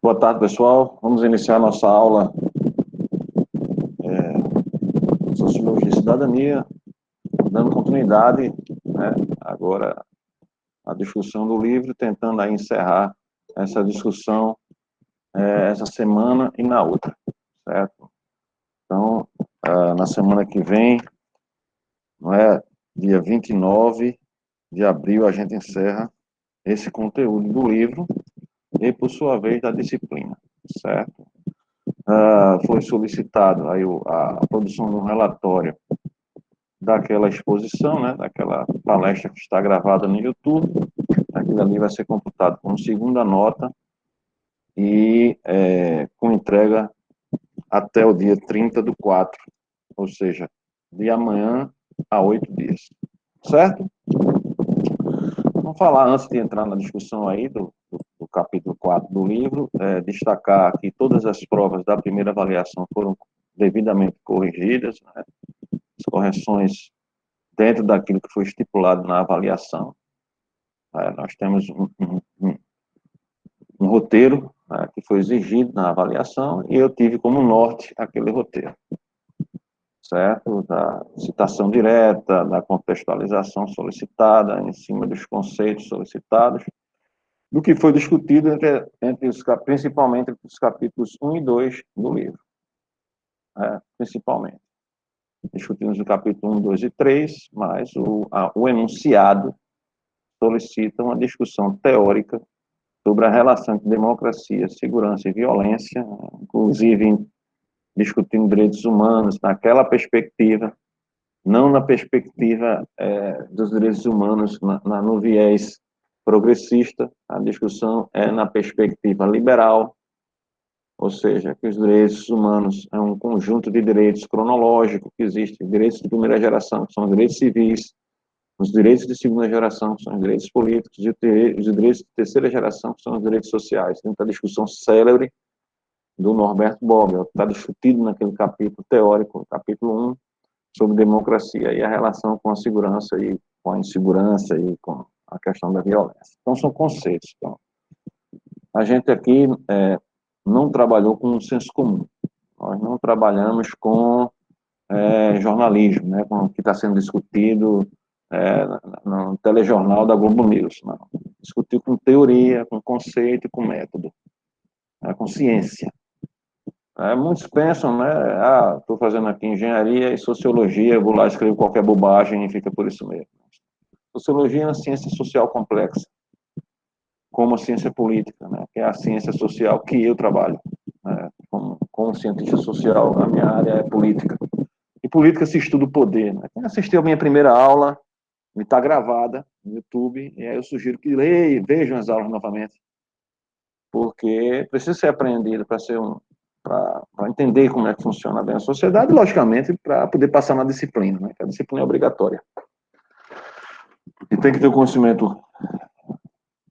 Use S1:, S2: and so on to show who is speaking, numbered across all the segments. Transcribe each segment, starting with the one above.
S1: Boa tarde, pessoal. Vamos iniciar nossa aula de Sociologia e Cidadania, dando continuidade, agora à discussão do livro, tentando aí encerrar essa discussão essa semana e na outra, certo? Então, na semana que vem, dia 29 de abril, a gente encerra esse conteúdo do livro e, por sua vez, da disciplina, certo? Foi solicitado aí a produção de um relatório daquela exposição, daquela palestra que está gravada no YouTube. Aquilo ali vai ser computado como segunda nota e com entrega até o dia 30/4, ou seja, de amanhã a 8 dias, certo? Vamos falar, antes de entrar na discussão aí do capítulo 4 do livro, destacar que todas as provas da primeira avaliação foram devidamente corrigidas, as correções dentro daquilo que foi estipulado na avaliação. Nós temos um roteiro que foi exigido na avaliação e eu tive como norte aquele roteiro, certo? Da citação direta, da contextualização solicitada em cima dos conceitos solicitados, do que foi discutido principalmente entre os capítulos 1 e 2 do livro, principalmente. Discutimos o capítulo 1, 2 e 3, mas o enunciado solicita uma discussão teórica sobre a relação entre democracia, segurança e violência, inclusive discutindo direitos humanos naquela perspectiva, não na perspectiva dos direitos humanos no viés progressista. A discussão é na perspectiva liberal, ou seja, que os direitos humanos é um conjunto de direitos cronológicos que existem, direitos de primeira geração, que são os direitos civis, os direitos de segunda geração, que são os direitos políticos, e os direitos de terceira geração, que são os direitos sociais. Tem a discussão célebre do Norberto Bobbio, que está discutido naquele capítulo teórico, capítulo 1, sobre democracia e a relação com a segurança e com a insegurança e com a questão da violência. Então, são conceitos. Então, a gente aqui não trabalhou com um senso comum. Nós não trabalhamos com jornalismo, com o que está sendo discutido no telejornal da Globo News. Não. Discutiu com teoria, com conceito e com método, com ciência. Muitos pensam, estou fazendo aqui engenharia e sociologia, vou lá escrever qualquer bobagem e fica por isso mesmo. Sociologia é uma ciência social complexa, como a ciência política, que é a ciência social que eu trabalho. Como cientista social, a minha área é política. E política se estuda o poder. Quem assistiu a minha primeira aula, está gravada no YouTube, e aí eu sugiro que vejam as aulas novamente, porque precisa ser aprendido para entender como é que funciona bem a sociedade e, logicamente, para poder passar na disciplina, que a disciplina é obrigatória. E tem que ter o conhecimento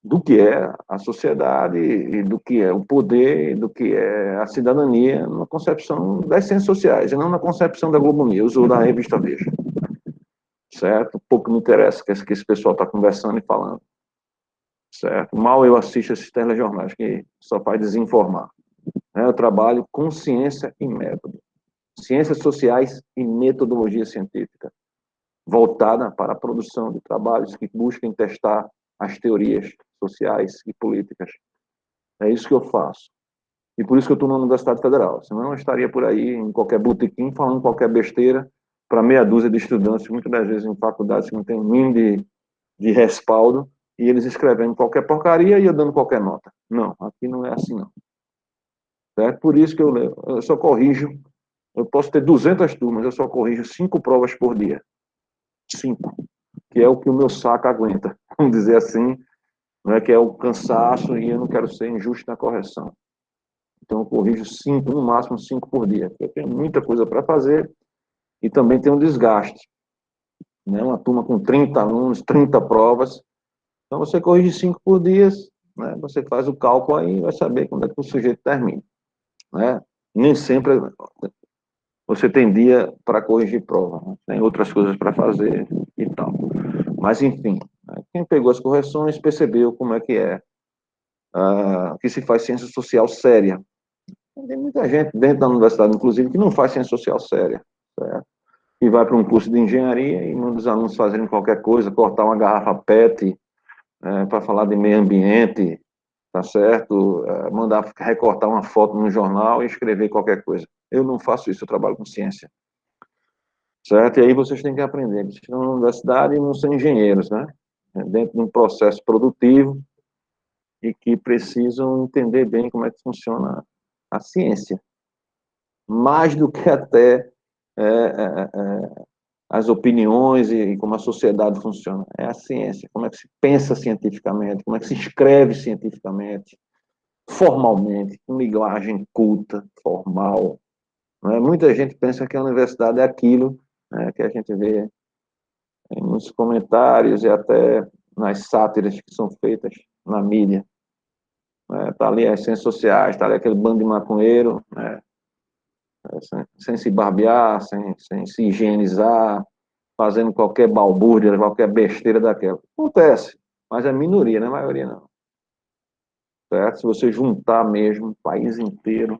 S1: do que é a sociedade, e do que é o poder, e do que é a cidadania, na concepção das ciências sociais, e não na concepção da Globo News ou da revista Veja. Certo? Pouco me interessa que esse pessoal está conversando e falando. Certo? Mal eu assisto esses telejornais que só faz desinformar. Eu trabalho com ciência e método. Ciências sociais e metodologia científica, voltada para a produção de trabalhos que busquem testar as teorias sociais e políticas. É isso que eu faço. E por isso que eu estou na Universidade Federal. Senão eu estaria por aí, em qualquer botequim, falando qualquer besteira para meia dúzia de estudantes, muitas das vezes em faculdades que não tem o mínimo de respaldo, e eles escrevendo qualquer porcaria e eu dando qualquer nota. Não, aqui não é assim, não. Certo? Por isso que eu só corrijo, eu posso ter 200 turmas, eu só corrijo 5 provas por dia. 5. Que é o que o meu saco aguenta, vamos dizer assim, que é o cansaço, e eu não quero ser injusto na correção. Então, eu corrijo 5, no máximo 5 por dia, porque eu tenho muita coisa para fazer e também tem um desgaste. Uma turma com 30 alunos, 30 provas. Então, você corrige 5 por dia, você faz o cálculo aí e vai saber quando é que o sujeito termina. Nem sempre você tem dia para corrigir prova, tem outras coisas para fazer e tal. Mas, enfim, quem pegou as correções percebeu como é que é que se faz ciência social séria. Tem muita gente dentro da universidade, inclusive, que não faz ciência social séria, certo? E vai para um curso de engenharia e manda os alunos fazerem qualquer coisa, cortar uma garrafa PET, para falar de meio ambiente, tá certo? Mandar recortar uma foto no jornal e escrever qualquer coisa. Eu não faço isso, eu trabalho com ciência, certo? E aí vocês têm que aprender. Vocês estão na universidade e não são engenheiros, né? Dentro de um processo produtivo e que precisam entender bem como é que funciona a ciência, mais do que até as opiniões e como a sociedade funciona. É a ciência, como é que se pensa cientificamente, como é que se escreve cientificamente, formalmente, com linguagem culta, formal. Não é? Muita gente pensa que a universidade é aquilo, né, que a gente vê nos comentários e até nas sátiras que são feitas na mídia. Está ali as ciências sociais, está ali aquele bando de maconheiro, né, sem se barbear, sem se higienizar, fazendo qualquer balbúrdia, qualquer besteira daquela. Acontece, mas é minoria, não é maioria, não. Certo? Se você juntar mesmo o país inteiro,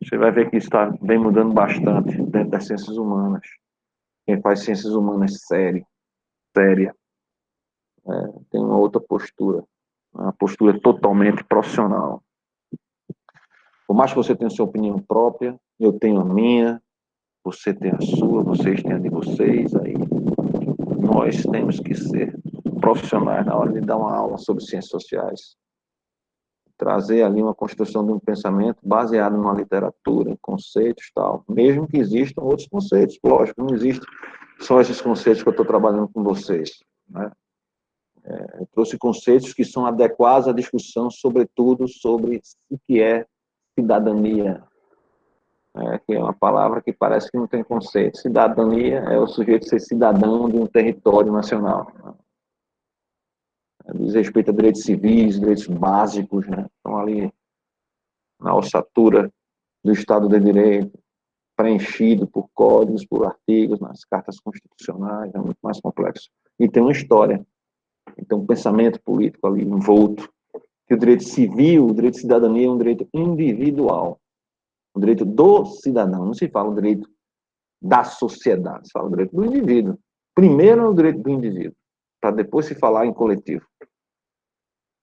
S1: você vai ver que isso vem mudando bastante dentro das ciências humanas. Quem faz ciências humanas séria, tem uma outra postura, uma postura totalmente profissional. Por mais que você tenha sua opinião própria, eu tenho a minha, você tem a sua, vocês têm a de vocês, aí nós temos que ser profissionais na hora de dar uma aula sobre ciências sociais. Trazer ali uma construção de um pensamento baseado numa literatura, em conceitos tal, mesmo que existam outros conceitos, lógico, não existe só esses conceitos que eu estou trabalhando com vocês, né? Eu trouxe conceitos que são adequados à discussão, sobretudo sobre o que é cidadania, que é uma palavra que parece que não tem conceito. Cidadania é o sujeito ser cidadão de um território nacional. Diz respeito a direitos civis, direitos básicos, né? Estão ali na ossatura do Estado de Direito, preenchido por códigos, por artigos, nas cartas constitucionais, é muito mais complexo. E tem uma história, tem um pensamento político ali envolto, que o direito civil, o direito de cidadania é um direito individual, um direito do cidadão, não se fala o direito da sociedade, se fala o direito do indivíduo. Primeiro é o direito do indivíduo, para depois se falar em coletivo.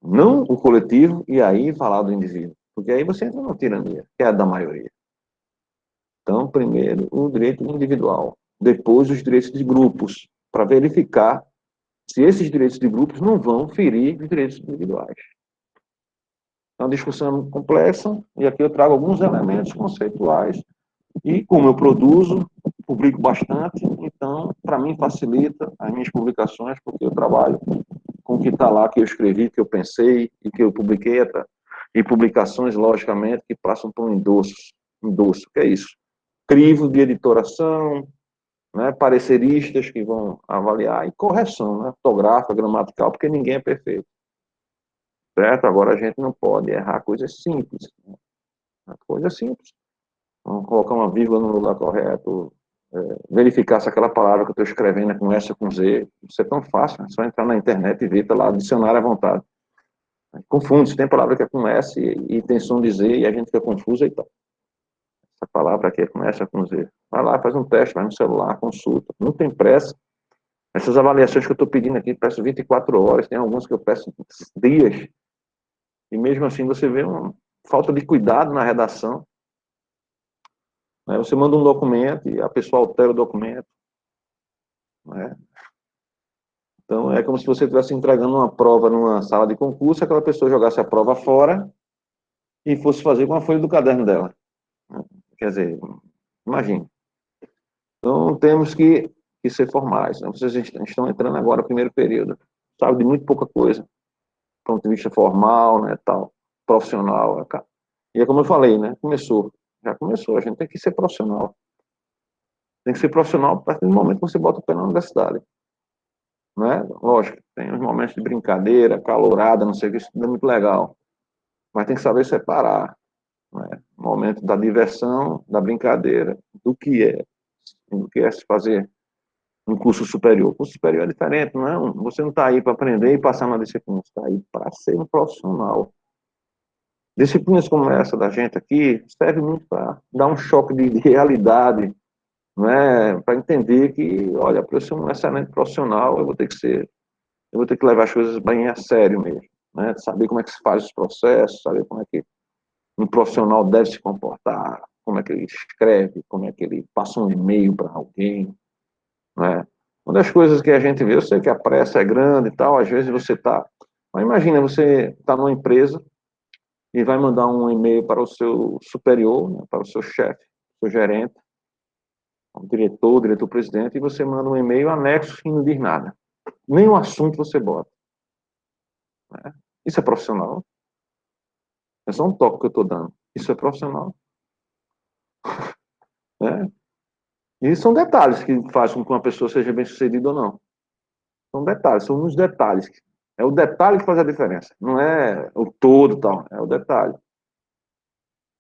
S1: Não o coletivo e aí falar do indivíduo, porque aí você entra na tirania, que é a da maioria. Então, primeiro, o direito individual, depois os direitos de grupos, para verificar se esses direitos de grupos não vão ferir os direitos individuais. É uma discussão complexa, e aqui eu trago alguns elementos conceituais, e como eu produzo, publico bastante, então, para mim, facilita as minhas publicações, porque eu trabalho com o que está lá, que eu escrevi, que eu pensei, e que eu publiquei, e publicações, logicamente, que passam por um endosso, que é isso? Crivo de editoração, né, pareceristas que vão avaliar, e correção, né, ortográfica, gramatical, porque ninguém é perfeito. Certo? Agora a gente não pode errar coisas simples. Né? Coisas simples. Vamos colocar uma vírgula no lugar correto, verificar se aquela palavra que eu estou escrevendo é com S ou com Z. Isso é tão fácil, é só entrar na internet e ver, tá lá, dicionário à vontade. Confunde, se tem palavra que é com S e tem som de Z, e a gente fica confuso e tal. Essa palavra aqui começa com Z. Vai lá, faz um teste, vai no celular, consulta. Não tem pressa. Essas avaliações que eu estou pedindo aqui, peço 24 horas, tem algumas que eu peço dias. E mesmo assim você vê uma falta de cuidado na redação. Né? Você manda um documento e a pessoa altera o documento. Né? Então é como se você estivesse entregando uma prova numa sala de concurso, aquela pessoa jogasse a prova fora e fosse fazer com a folha do caderno dela. Quer dizer, imagine. Então, temos que ser formais. Né? Vocês estão entrando agora no primeiro período. Sabe de muito pouca coisa, do ponto de vista formal, né, tal, profissional. E é como eu falei, né, já começou. A gente tem que ser profissional. Tem que ser profissional a partir do momento que você bota o pé na universidade. Né? Lógico, tem uns momentos de brincadeira, calorada, não sei o que, isso é muito legal. Mas tem que saber separar. Né? O momento da diversão, da brincadeira, do que é se fazer um curso superior. O curso superior é diferente, não é? Você não está aí para aprender e passar na disciplina, você está aí para ser um profissional. Disciplinas como essa da gente aqui serve muito para dar um choque de realidade, né? Para entender que, olha, para eu ser um excelente profissional, eu vou ter que levar as coisas bem a sério mesmo, né? Saber como é que se faz os processos, saber como é que um profissional deve se comportar, como é que ele escreve, como é que ele passa um e-mail para alguém, né? Uma das coisas que a gente vê, eu sei que a pressa é grande e tal, às vezes você está... Mas imagina, você está numa empresa e vai mandar um e-mail para o seu superior, né, para o seu chefe, seu gerente, o diretor-presidente, e você manda um e-mail anexo e não diz nada. Nem o assunto você bota. Né? Isso é profissional. É só um toque que eu estou dando. Isso é profissional. Né? E são detalhes que fazem com que uma pessoa seja bem-sucedida ou não. São detalhes, são uns detalhes. É o detalhe que faz a diferença. Não é o todo tal, é o detalhe.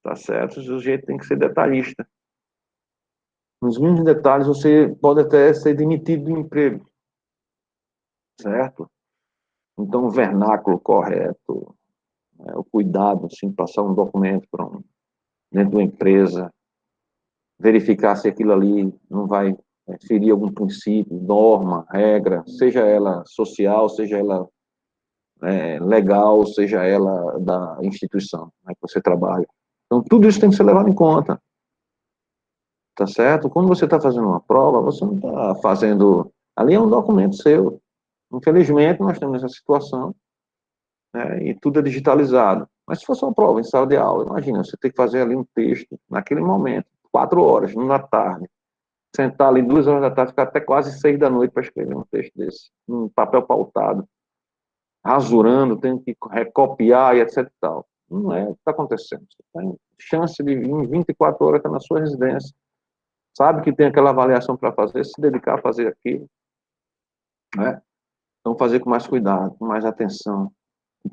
S1: Tá certo? O sujeito tem que ser detalhista. Nos mínimos detalhes, você pode até ser demitido do emprego. Certo? Então, o vernáculo correto, né, o cuidado, assim, passar um documento para dentro de uma empresa, verificar se aquilo ali não vai ferir algum princípio, norma, regra, seja ela social, seja ela legal, seja ela da instituição, né, que você trabalha. Então, tudo isso tem que ser levado em conta, tá certo? Quando você está fazendo uma prova, você não está fazendo... Ali é um documento seu. Infelizmente, nós temos essa situação, né, e tudo é digitalizado. Mas se fosse uma prova em sala de aula, imagina, você tem que fazer ali um texto, naquele momento, 4 horas, numa tarde, sentar ali 2 horas da tarde, ficar até quase 6 da noite para escrever um texto desse, um papel pautado, rasurando, tendo que recopiar e etc e tal. Não é o que está acontecendo. Você tem chance de, em 24 horas, estar na sua residência, sabe que tem aquela avaliação para fazer, se dedicar a fazer aquilo, né? Então, fazer com mais cuidado, com mais atenção,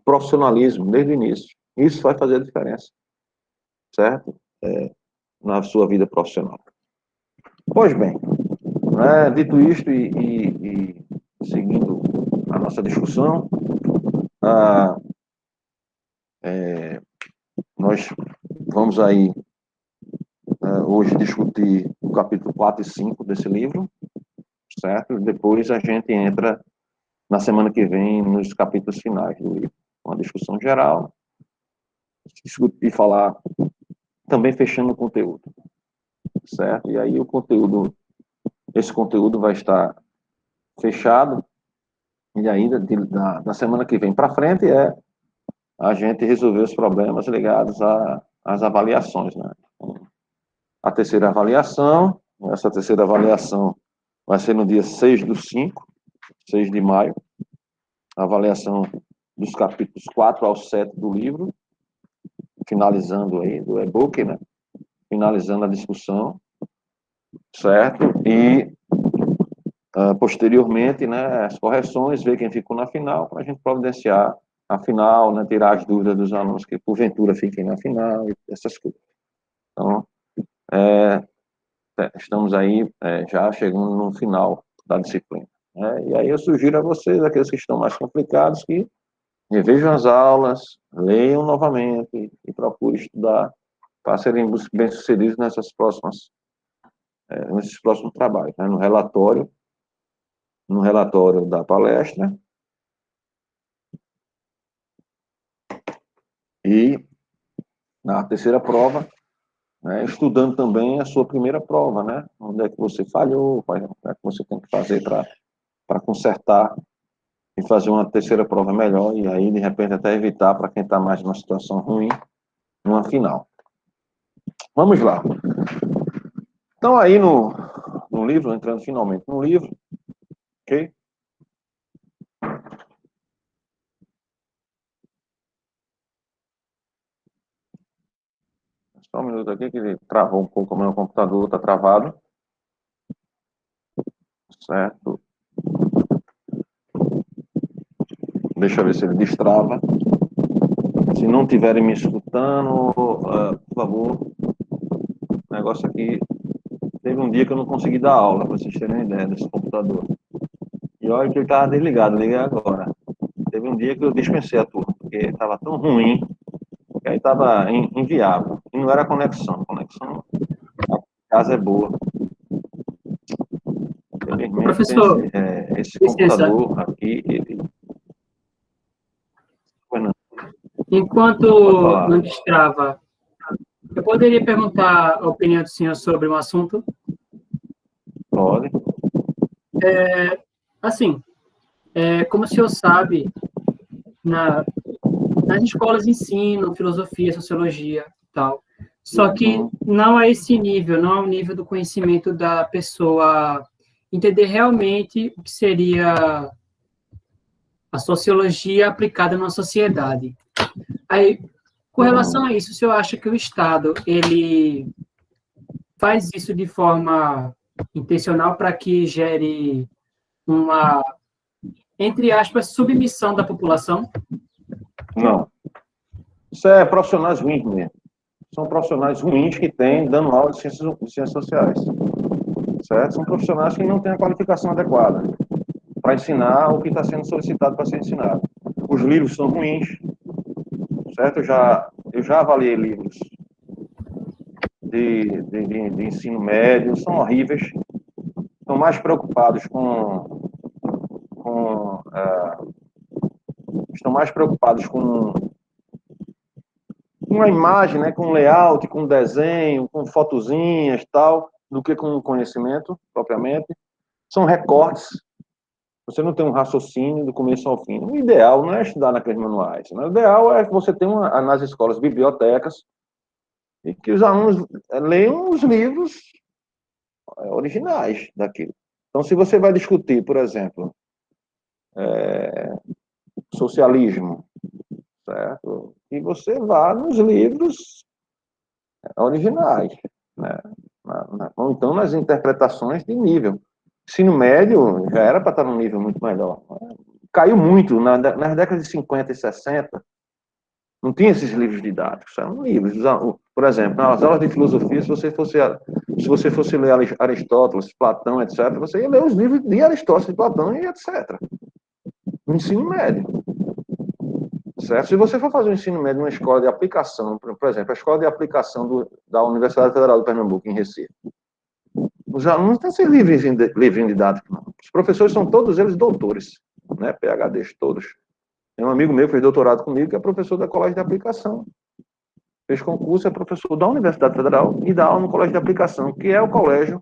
S1: profissionalismo, desde o início. Isso vai fazer a diferença, certo? Na sua vida profissional. Pois bem, né, dito isto e seguindo a nossa discussão, ah, nós vamos aí hoje discutir o capítulo 4 e 5 desse livro, certo? Depois a gente entra na semana que vem nos capítulos finais do livro, uma discussão geral, discutir e falar também fechando o conteúdo, certo? E aí esse conteúdo vai estar fechado, e aí da semana que vem para frente a gente resolver os problemas ligados às avaliações, né? A terceira avaliação, essa terceira avaliação vai ser no dia 6/5, 6 de maio, a avaliação dos capítulos 4 ao 7 do livro, finalizando aí, do e-book, né? Finalizando a discussão, certo? E, posteriormente, né, as correções, ver quem ficou na final, para a gente providenciar a final, né, tirar as dúvidas dos alunos que, porventura, fiquem na final, e essas coisas. Então, estamos aí já chegando no final da disciplina. Né? E aí eu sugiro a vocês, aqueles que estão mais complicados, que revejam as aulas, leiam novamente e procurem estudar para serem bem-sucedidos nesses próximos trabalhos, né? No relatório da palestra e na terceira prova, né, estudando também a sua primeira prova, né? Onde é que você falhou, o que é que você tem que fazer para consertar e fazer uma terceira prova melhor, e aí, de repente, até evitar, para quem está mais numa situação ruim, numa final. Vamos lá. Então, aí no livro, entrando finalmente no livro, ok? Só um minuto aqui, que ele travou um pouco, o meu computador está travado. Certo? Deixa eu ver se ele destrava. Se não estiverem me escutando, por favor, o negócio aqui teve um dia que eu não consegui dar aula, para vocês terem uma ideia desse computador. E olha que ele estava desligado, liguei agora. Teve um dia que eu dispensei a turma, porque estava tão ruim, que aí estava inviável. E não era a conexão a casa é boa. Infelizmente,
S2: Professor,
S1: esse
S2: licença.
S1: computador aqui, ele... Fernando, pode
S2: Enquanto
S1: falar.
S2: não destrava, eu poderia perguntar a opinião do senhor sobre um assunto?
S1: Pode.
S2: Assim, como o senhor sabe, nas escolas ensinam filosofia, sociologia e tal. Só que
S1: Uhum.
S2: não a esse nível, não ao nível do conhecimento da pessoa entender realmente o que seria a sociologia aplicada na sociedade. Aí, com relação a isso, o senhor acha que o Estado ele faz isso de forma intencional para que gere uma, entre aspas, submissão da população?
S1: Não. Isso é profissionais ruins mesmo. São profissionais ruins que têm dando aula de ciências sociais. Certo? São profissionais que não têm a qualificação adequada para ensinar o que está sendo solicitado para ser ensinado. Os livros são ruins, certo? Eu já avaliei livros de ensino médio, são horríveis. Estão mais preocupados estão mais preocupados com a imagem, né, com layout, com desenho, com fotozinhas tal, do que com o conhecimento propriamente. São recortes. Você não tem um raciocínio do começo ao fim. O ideal não é estudar naqueles manuais. Né? O ideal é que você tenha nas escolas bibliotecas e que os alunos leiam os livros originais daquilo. Então, se você vai discutir, por exemplo, socialismo, certo? E você vá nos livros originais, né? Ou então nas interpretações de nível. Ensino médio já era para estar num nível muito melhor. Caiu muito nas décadas de 50 e 60. Não tinha esses livros didáticos, eram livros. Por exemplo, nas aulas de filosofia, se você fosse ler Aristóteles, Platão, etc., você ia ler os livros de Aristóteles, de Platão e etc. No ensino médio. Certo? Se você for fazer um ensino médio numa escola de aplicação, por exemplo, a escola de aplicação da Universidade Federal de Pernambuco, em Recife, os alunos não têm esse livrinho didático, não. Os professores são todos eles doutores, né? PhDs todos. Tem um amigo meu que fez doutorado comigo, que é professor da Colégio de Aplicação. Fez concurso, é professor da Universidade Federal e dá aula no Colégio de Aplicação, que é o colégio,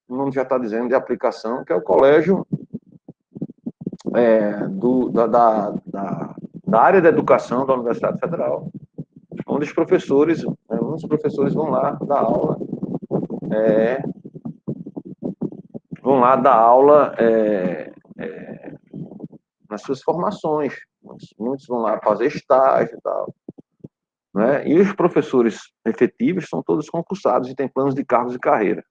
S1: o nome já está dizendo, de aplicação, que é o colégio da área da educação da Universidade Federal, onde muitos professores vão lá dar aula nas suas formações. Muitos vão lá fazer estágio e tal. Né? E os professores efetivos são todos concursados e têm planos de cargos e carreira.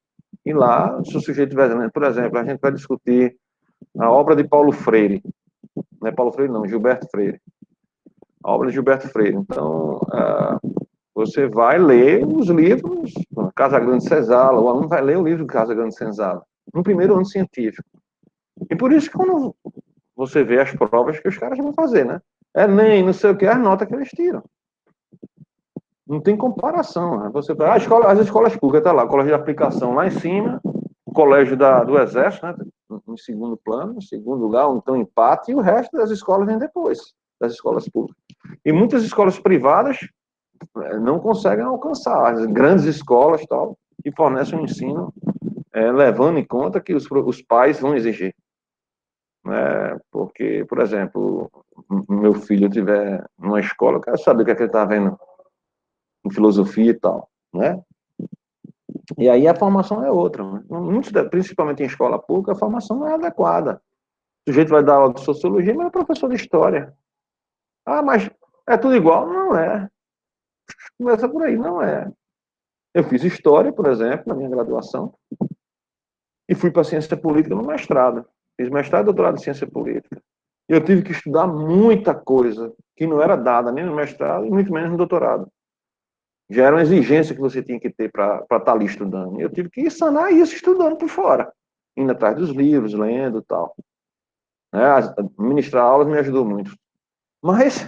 S1: E lá, se o sujeito tiver, por exemplo, a gente vai discutir a obra de Paulo Freire. Não é Paulo Freire, não, Gilberto Freire. A obra de Gilberto Freire. Então, você vai ler os livros, Casa Grande Senzala, o aluno vai ler o livro de Casa Grande Senzala, no primeiro ano científico. E por isso que quando você vê as provas que os caras vão fazer, né? Nem não sei o que, as notas que eles tiram. Não tem comparação. Né? Você as escolas públicas, tá lá, o colégio de aplicação lá em cima, o colégio do Exército, né? Em segundo plano, em segundo lugar, então empate, e o resto das escolas vem depois, das escolas públicas. E muitas escolas privadas não conseguem alcançar as grandes escolas tal, que fornecem um ensino levando em conta que os pais vão exigir. Né? Porque, por exemplo, meu filho tiver numa escola, eu quero saber o que é que ele está vendo em filosofia e tal, né? E aí a formação é outra. Né? Principalmente em escola pública, a formação não é adequada. O sujeito vai dar aula de sociologia, mas é professor de história. Ah, mas é tudo igual? Não é. Começa por aí, não é. Eu fiz história, por exemplo, na minha graduação, e fui para ciência política no mestrado. Fiz mestrado e doutorado em ciência política. E eu tive que estudar muita coisa que não era dada nem no mestrado e muito menos no doutorado. Já era uma exigência que você tinha que ter para estar ali estudando. E eu tive que sanar isso estudando por fora, indo atrás dos livros, lendo e tal. Né? Ministrar aulas me ajudou muito. Mas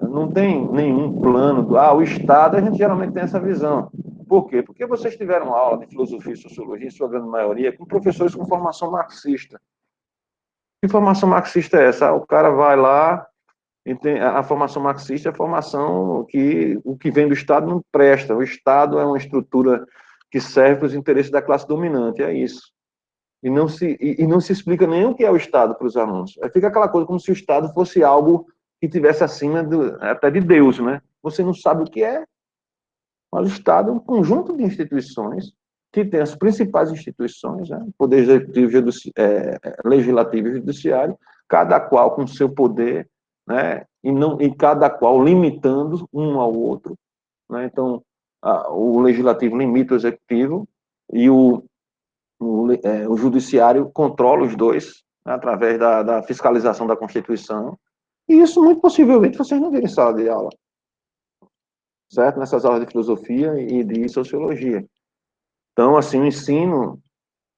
S1: não tem nenhum plano o Estado, a gente geralmente tem essa visão. Por quê? Porque vocês tiveram aula de filosofia e sociologia, em sua grande maioria, com professores com formação marxista. Que formação marxista é essa? O cara vai lá e tem a formação marxista é a formação que o que vem do Estado não presta. O Estado é uma estrutura que serve para os interesses da classe dominante, é isso. E não se explica nem o que é o Estado para os alunos. Aí fica aquela coisa como se o Estado fosse algo que tivesse acima até de Deus, né? Você não sabe o que é, mas o Estado é um conjunto de instituições que tem as principais instituições, né? Poder executivo, legislativo e judiciário, cada qual com seu poder, né? E cada qual limitando um ao outro, né? Então, o legislativo limita o executivo e o judiciário controla os dois, né, através da fiscalização da Constituição, e isso muito possivelmente vocês não viram em sala de aula, certo? Nessas aulas de filosofia e de sociologia. Então, assim, o ensino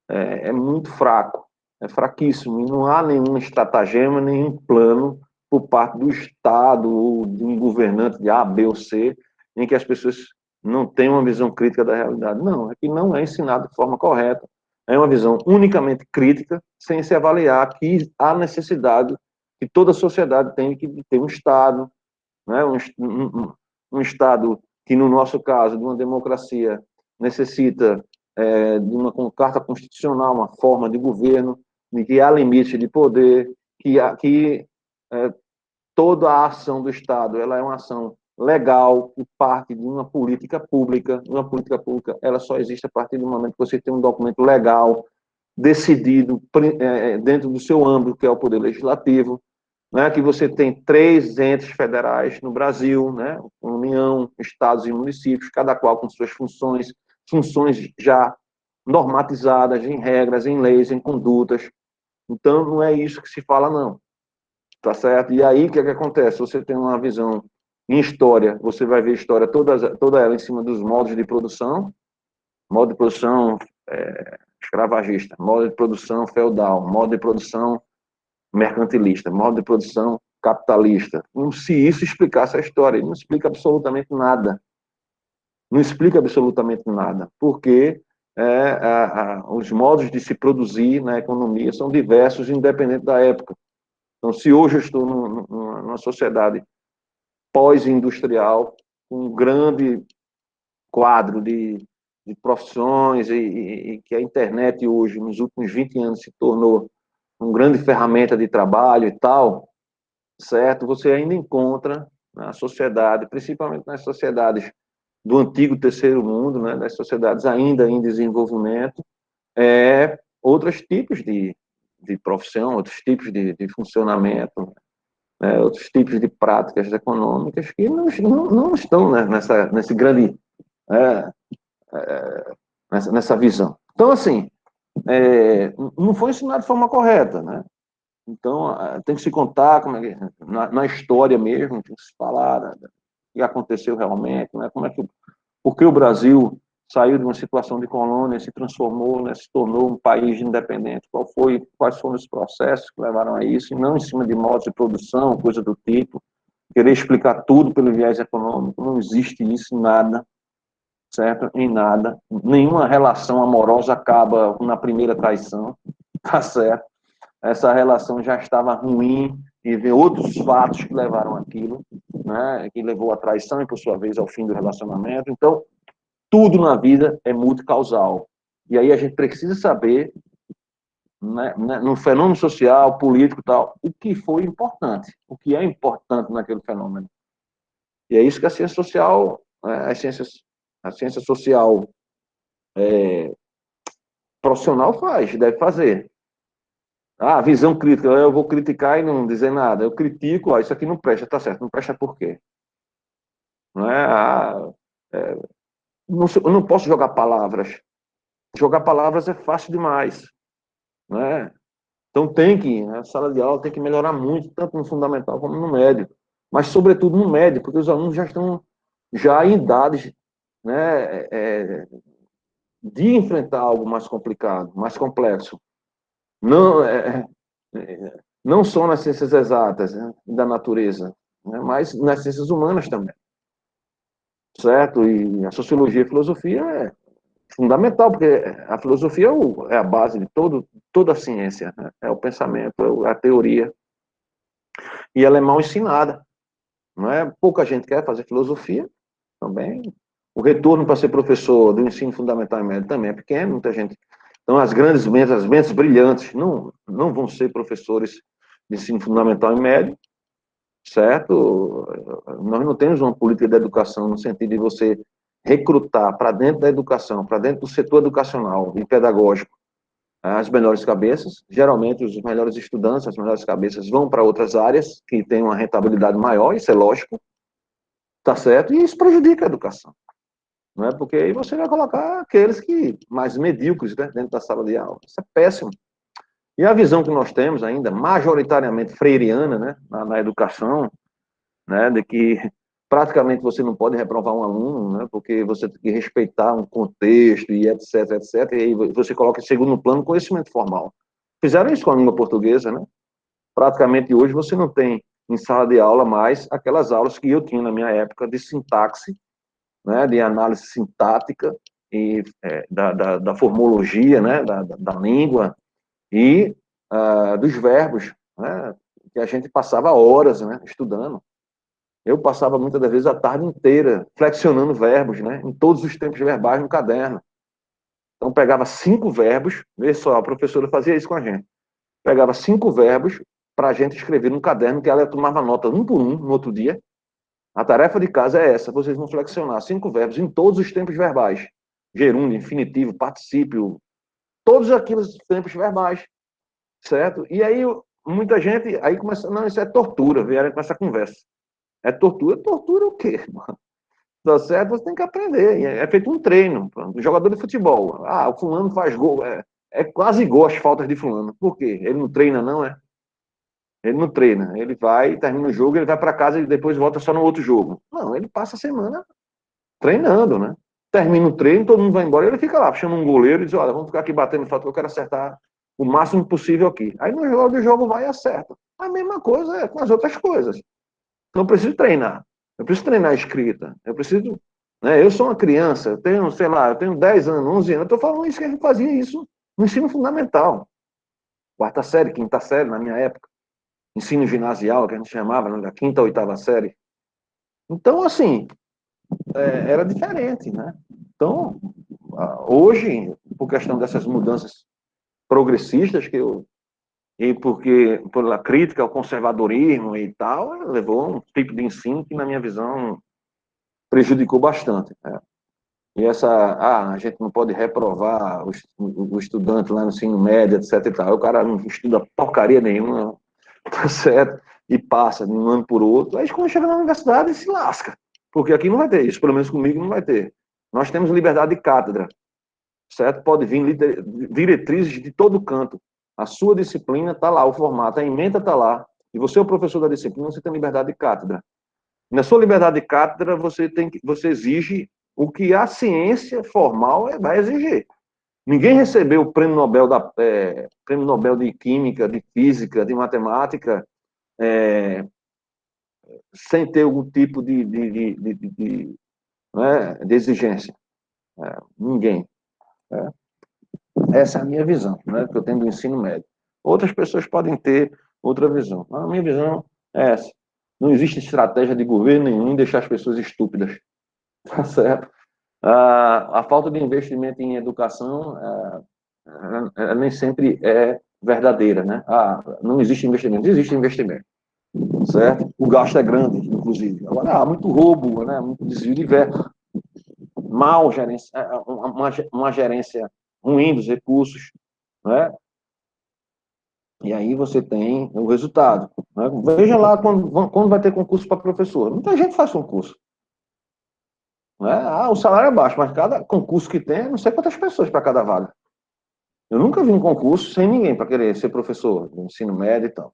S1: é muito fraco, é fraquíssimo, e não há nenhum estratagema, nenhum plano por parte do Estado ou de um governante de A, B ou C, em que as pessoas não tenham uma visão crítica da realidade. Não, é que não é ensinado de forma correta. É uma visão unicamente crítica, sem se avaliar que há necessidade que toda a sociedade tem de ter um Estado, né? Um Estado que, no nosso caso, de uma democracia, necessita de uma carta constitucional, uma forma de governo, de que há limite de poder, que toda a ação do Estado ela é uma ação legal, que parte de uma política pública. Uma política pública ela só existe a partir do momento que você tem um documento legal, decidido dentro do seu âmbito, que é o Poder Legislativo, né, que você tem 3 entes federais no Brasil, né, União, estados e municípios, cada qual com suas funções já normatizadas em regras, em leis, em condutas. Então, não é isso que se fala, não. Tá certo? E aí, o que acontece? Você tem uma visão em história, você vai ver a história toda ela em cima dos modos de produção, modo de produção escravagista, modo de produção feudal, modo de produção mercantilista, modo de produção capitalista. Como se isso explicasse a história. Ele não explica absolutamente nada. Não explica absolutamente nada. Porque os modos de se produzir na economia são diversos, independente da época. Então, se hoje eu estou numa sociedade pós-industrial, com um grande quadro de profissões, e que a internet hoje, nos últimos 20 anos, se tornou uma grande ferramenta de trabalho e tal, certo? Você ainda encontra na sociedade, principalmente nas sociedades do antigo terceiro mundo, né, das sociedades ainda em desenvolvimento, outros tipos de profissão, outros tipos de funcionamento, né, outros tipos de práticas econômicas que não estão, né, nesse grande, nessa visão. Então, assim, não foi ensinado de forma correta, né? Então, tem que se contar como na história mesmo, tem que se falar, né, o que aconteceu realmente, né, por que o Brasil saiu de uma situação de colônia, se transformou, né, se tornou um país independente, quais foram os processos que levaram a isso, e não em cima de modos de produção, coisa do tipo, querer explicar tudo pelo viés econômico, não existe isso em nada, certo? Em nada, nenhuma relação amorosa acaba na primeira traição, tá certo? Essa relação já estava ruim e vem outros fatos que levaram aquilo, né, que levou à traição e, por sua vez, ao fim do relacionamento. Então, tudo na vida é multicausal. E aí a gente precisa saber, né, no fenômeno social, político e tal, o que foi importante, o que é importante naquele fenômeno. E é isso que a ciência social, a ciência social profissional faz, deve fazer. Visão crítica, eu vou criticar e não dizer nada. Eu critico, isso aqui não presta, tá certo, não presta por quê? Não é? Eu não posso jogar palavras. Jogar palavras é fácil demais, não é? Então a sala de aula tem que melhorar muito, tanto no fundamental como no médio, mas sobretudo no médio, porque os alunos já estão já em idades, né, de enfrentar algo mais complicado, mais complexo. Não, não só nas ciências exatas, né, da natureza, né, mas nas ciências humanas também, certo? E a sociologia e a filosofia é fundamental, porque a filosofia é a base de toda a ciência, né? É o pensamento, é a teoria, e ela é mal ensinada, não é? Pouca gente quer fazer filosofia também. O retorno para ser professor do ensino fundamental e médio também é pequeno, muita gente. Então, as mentes brilhantes não vão ser professores de ensino fundamental e médio, certo? Nós não temos uma política de educação no sentido de você recrutar para dentro da educação, para dentro do setor educacional e pedagógico, as melhores cabeças. Geralmente, os melhores estudantes, as melhores cabeças vão para outras áreas que têm uma rentabilidade maior, isso é lógico, tá certo? E isso prejudica a educação, não é? Porque aí você vai colocar aqueles que mais medíocres, né, dentro da sala de aula. Isso é péssimo. E a visão que nós temos ainda, majoritariamente freiriana, né, na educação, né, de que praticamente você não pode reprovar um aluno, né, porque você tem que respeitar um contexto e etc, etc, e aí você coloca em segundo plano o conhecimento formal. Fizeram isso com a língua portuguesa, né? Praticamente hoje você não tem em sala de aula mais aquelas aulas que eu tinha na minha época de sintaxe, né, de análise sintática e da formologia, né, da língua e dos verbos, né, que a gente passava horas, né, estudando. Eu passava muitas das vezes a tarde inteira flexionando verbos, né, em todos os tempos verbais no caderno. Então pegava 5 verbos, vê só, a professora fazia isso com a gente. Pegava 5 verbos para a gente escrever no caderno, que ela tomava nota um por um no outro dia. A tarefa de casa é essa, vocês vão flexionar 5 verbos em todos os tempos verbais. Gerúndio, infinitivo, particípio, todos aqueles tempos verbais, certo? E aí muita gente, aí começa, não, isso é tortura, vieram com essa conversa. É tortura? Tortura o quê, mano? Tá certo? Você tem que aprender. É feito um treino. Um jogador de futebol. Ah, o fulano faz gol. É quase gol as faltas de fulano. Por quê? Ele não treina, não, é? Ele não treina. Ele vai, termina o jogo, ele vai para casa e depois volta só no outro jogo. Não, ele passa a semana treinando, né? Termina o treino, todo mundo vai embora, ele fica lá, chama um goleiro e diz, olha, vamos ficar aqui batendo falta, eu quero acertar o máximo possível aqui. Aí no jogo do jogo vai e acerta. A mesma coisa é com as outras coisas. Então eu preciso treinar. Eu preciso treinar a escrita. Eu preciso. Né, eu sou uma criança, eu tenho, sei lá, eu tenho 10 anos, 11 anos. Eu estou falando isso que a gente fazia isso no ensino fundamental. Quarta série, quinta série, na minha época. Ensino ginasial, que a gente chamava, né, da quinta a oitava série. Então, assim, era diferente, né? Então, hoje, por questão dessas mudanças progressistas que eu e porque pela crítica ao conservadorismo e tal, levou a um tipo de ensino que, na minha visão, prejudicou bastante. Né? E a gente não pode reprovar o estudante lá no ensino médio, etc. E tal. O cara não estuda porcaria nenhuma, tá certo? E passa de um ano por outro. Aí quando chega na universidade, se lasca. Porque aqui não vai ter isso, pelo menos comigo não vai ter. Nós temos liberdade de cátedra, certo? Pode vir diretrizes de todo canto. A sua disciplina está lá, o formato, a ementa está lá. E você é o professor da disciplina, você tem liberdade de cátedra. Na sua liberdade de cátedra, você exige o que a ciência formal vai exigir. Ninguém recebeu o prêmio Nobel de Química, de Física, de Matemática, sem ter algum tipo de exigência. Ninguém. Essa é a minha visão, né, que eu tenho do ensino médio. Outras pessoas podem ter outra visão. A minha visão é essa. Não existe estratégia de governo nenhum em deixar as pessoas estúpidas. Tá certo? A falta de investimento em educação nem sempre é verdadeira, né? Não existe investimento. Existe investimento, certo? O gasto é grande, inclusive. Agora, há muito roubo, né? Muito desvio de verba, mal gerência, uma gerência ruim dos recursos, né? E aí você tem o resultado. Né? Veja lá quando vai ter concurso para professor. Muita gente faz concurso. Né? O salário é baixo, mas cada concurso que tem, não sei quantas pessoas para cada vaga. Eu nunca vi um concurso sem ninguém para querer ser professor, de ensino médio e tal.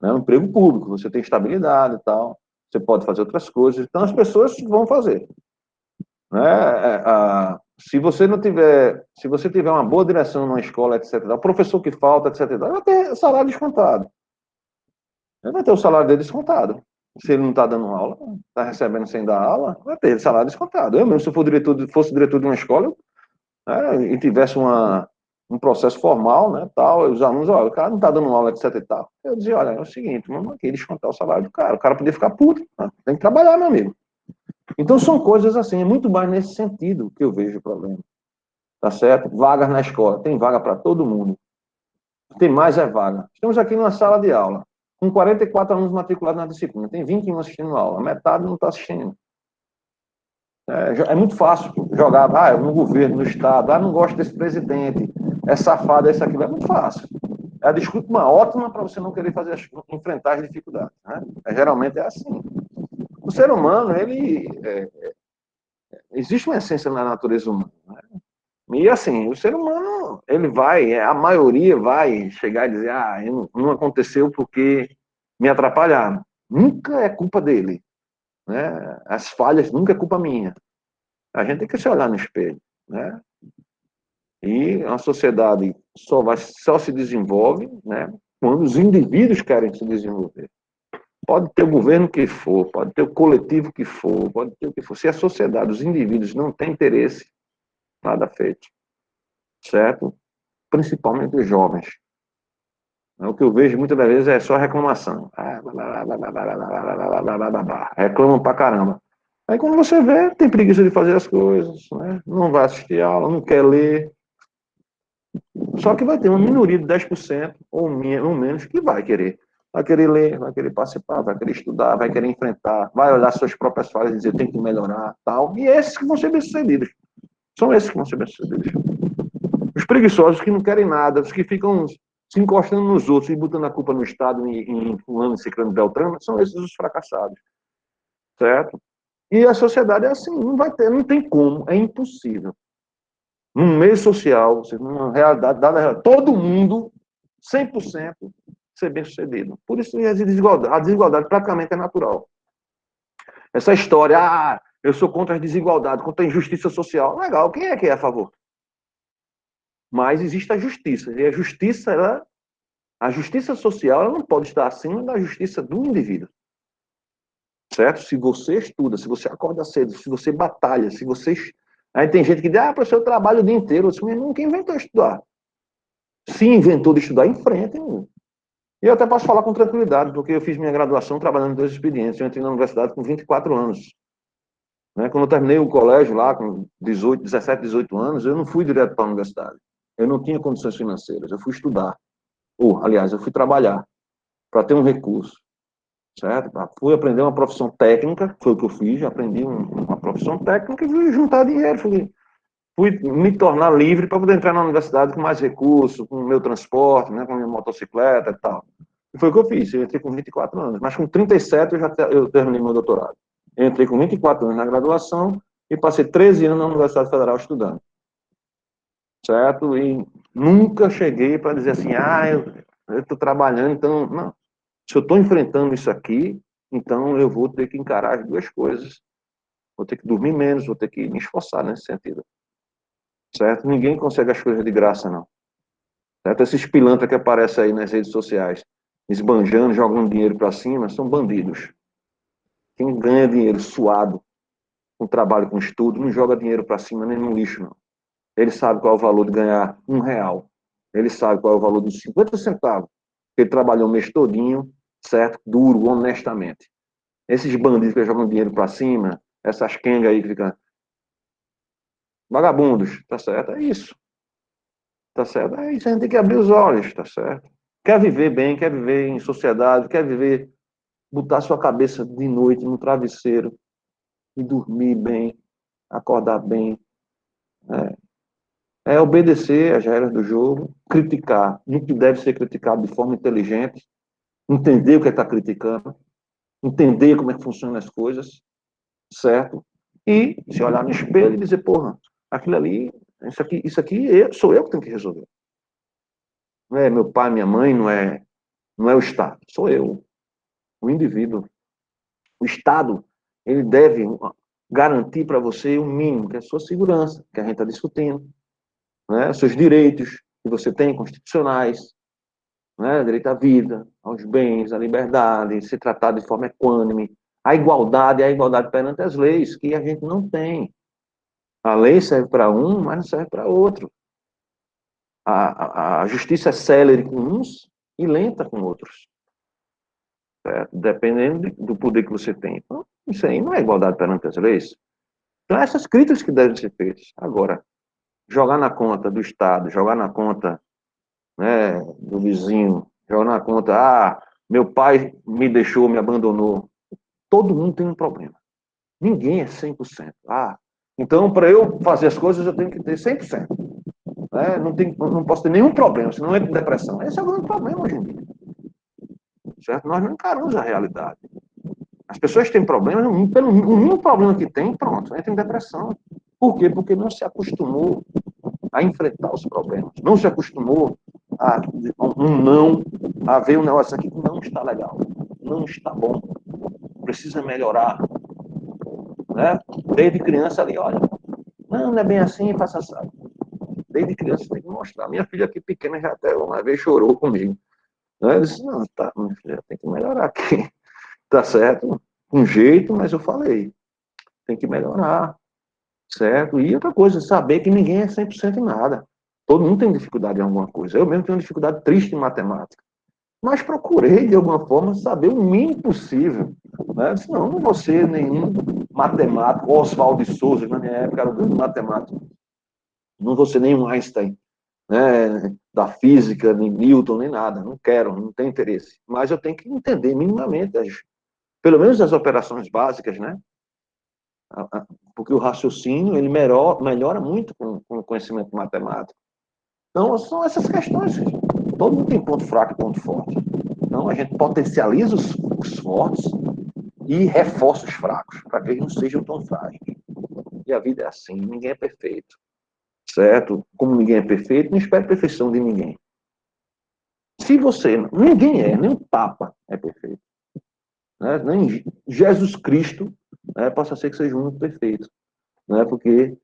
S1: É um emprego público, você tem estabilidade e tal. você pode fazer outras coisas, então as pessoas vão fazer. Né? Se você tiver uma boa direção numa escola, etc., o professor que falta, etc., vai ter salário descontado. Ele vai ter o salário dele descontado. Se ele não está dando aula, está recebendo sem dar aula, vai ter salário descontado. Eu mesmo, se eu fosse diretor de uma escola, né, e tivesse um processo formal, né, tal, os alunos, olha, o cara não está dando aula, etc. e tal. Eu dizia, olha, é o seguinte, vamos aqui descontar o salário do cara. O cara podia ficar puto, né? Tem que trabalhar, meu amigo. Então são coisas assim, é muito mais nesse sentido que eu vejo o problema. Tá certo? Vagas na escola, tem vaga para todo mundo. Tem mais vaga. Estamos aqui numa sala de aula, com 44 alunos matriculados na disciplina. Tem 21 assistindo a aula, metade não está assistindo. É muito fácil jogar, no governo, no Estado, não gosto desse presidente, é safado, é isso, aquilo. É muito fácil. É a desculpa uma ótima para você não querer enfrentar as dificuldades. Né? Geralmente é assim. O ser humano, existe uma essência na natureza humana. Né? E assim, o ser humano, a maioria vai chegar e dizer, não aconteceu porque me atrapalharam. Nunca é culpa dele. Né? As falhas nunca é culpa minha. A gente tem que se olhar no espelho. Né? E a sociedade só se desenvolve, né, quando os indivíduos querem se desenvolver. Pode ter o governo que for, pode ter o coletivo que for, pode ter o que for. Se a sociedade, os indivíduos não têm interesse, nada feito. Certo? Principalmente os jovens. O que eu vejo muitas das vezes é só reclamação. Reclamam pra caramba. Aí quando você vê, tem preguiça de fazer as coisas, né? Não vai assistir aula, não quer ler. Só que vai ter uma minoria de 10% ou menos que vai querer. Vai querer ler, vai querer participar, vai querer estudar, vai querer enfrentar, vai olhar suas próprias falhas e dizer, tem que melhorar, tal. E esses que vão ser bem-sucedidos. São esses que vão ser bem-sucedidos. Os preguiçosos que não querem nada, os que ficam se encostando nos outros e botando a culpa no Estado em fulano, ciclano, beltrano, são esses os fracassados. Certo? E a sociedade é assim, não tem como, é impossível. Num meio social, numa realidade, todo mundo, 100%, ser bem-sucedido. Por isso a desigualdade praticamente é natural. Essa história, eu sou contra as desigualdades, contra a injustiça social, legal, quem é a favor? Mas existe a justiça, e a justiça social, ela não pode estar acima da justiça do indivíduo. Certo? Se você estuda, se você acorda cedo, se você batalha, se você... Aí tem gente que diz, professor, eu trabalho o dia inteiro. Eu disse, mas quem inventou estudar? Se inventou de estudar, enfrenta. E eu até posso falar com tranquilidade, porque eu fiz minha graduação trabalhando em 2 expedientes. Eu entrei na universidade com 24 anos. Né? Quando eu terminei o colégio lá, com 17, 18 anos, eu não fui direto para a universidade. Eu não tinha condições financeiras. Eu fui estudar. Aliás, eu fui trabalhar para ter um recurso. Certo? Fui aprender uma profissão técnica, foi o que eu fiz, aprendi uma profissão técnica e fui juntar dinheiro, fui me tornar livre para poder entrar na universidade com mais recursos, com o meu transporte, né, com a minha motocicleta e tal. E foi o que eu fiz, eu entrei com 24 anos, mas com 37 eu terminei meu doutorado. Eu entrei com 24 anos na graduação e passei 13 anos na Universidade Federal estudando. Certo? E nunca cheguei para dizer assim, eu estou trabalhando, então, não. Se eu estou enfrentando isso aqui, então eu vou ter que encarar as duas coisas. Vou ter que dormir menos, vou ter que me esforçar nesse sentido. Certo? Ninguém consegue as coisas de graça, não. Certo? Esses pilantras que aparecem aí nas redes sociais, esbanjando, jogando dinheiro para cima, são bandidos. Quem ganha dinheiro suado, com trabalho, com estudo, não joga dinheiro para cima nem no lixo, não. Ele sabe qual é o valor de ganhar R$1. Ele sabe qual é o valor dos 50 centavos. Ele trabalhou o mês todinho, certo? Duro, honestamente. Esses bandidos que jogam dinheiro para cima, essas quengas aí que ficam vagabundos, tá certo? É isso. Tá certo? É isso, a gente tem que abrir os olhos, tá certo? Quer viver bem, quer viver em sociedade, quer viver, botar sua cabeça de noite no travesseiro e dormir bem, acordar bem. É obedecer às regras do jogo, criticar no que deve ser criticado de forma inteligente, entender o que está criticando, entender como é que funcionam as coisas, certo? E se olhar no espelho e dizer, porra, aquilo ali, isso aqui sou eu que tenho que resolver. Não é meu pai, minha mãe, não é o Estado, sou eu, o indivíduo. O Estado, ele deve garantir para você o mínimo, que é a sua segurança, que a gente está discutindo, né? Seus direitos que você tem, constitucionais, né? Direito à vida, aos bens, à liberdade, ser tratado de forma equânime, a igualdade perante as leis, que a gente não tem. A lei serve para um, mas não serve para outro. A justiça é célere com uns e lenta com outros, certo? Dependendo do poder que você tem. Então, isso aí não é igualdade perante as leis. Então, essas críticas que devem ser feitas. Agora, jogar na conta do Estado, jogar na conta, né, do vizinho, jogar na conta, meu pai me deixou, me abandonou. Todo mundo tem um problema. Ninguém é 100%. Então, para eu fazer as coisas, eu tenho que ter 100%. Né? Não posso ter nenhum problema, senão eu entro em depressão. Esse é o grande problema hoje em dia. Certo? Nós não encaramos a realidade. As pessoas têm problemas, pelo mínimo problema que tem, pronto, entra em depressão. Por quê? Porque não se acostumou a enfrentar os problemas. Não se acostumou a ver um negócio aqui que não está legal, não está bom, precisa melhorar. Né? Desde criança ali, olha, não é bem assim, faça assim. Desde criança tem que mostrar. Minha filha aqui pequena já até uma vez chorou comigo. Eu disse, não, tá, minha filha, tem que melhorar aqui. Tá certo? Com jeito, mas eu falei. Tem que melhorar. Certo? E outra coisa, saber que ninguém é 100% em nada. Todo mundo tem dificuldade em alguma coisa. Eu mesmo tenho uma dificuldade triste em matemática. Mas procurei, de alguma forma, saber o mínimo possível. Né? Senão, não vou ser nenhum matemático. Oswaldo de Souza, na minha época, era o grande matemático. Não vou ser nenhum Einstein, né, da física, nem Newton, nem nada. Não quero, não tenho interesse. Mas eu tenho que entender minimamente, pelo menos as operações básicas, né? Porque o raciocínio ele melhora muito com o conhecimento matemático. Então, são essas questões. Todo mundo tem ponto fraco e ponto forte. Então, a gente potencializa os fortes e reforça os fracos, para que eles não sejam tão frágeis. E a vida é assim, ninguém é perfeito. Certo? Como ninguém é perfeito, não espere perfeição de ninguém. Se você... Ninguém nem o Papa é perfeito. Né? Nem Jesus Cristo, né, possa ser que seja muito perfeito. Né? Porque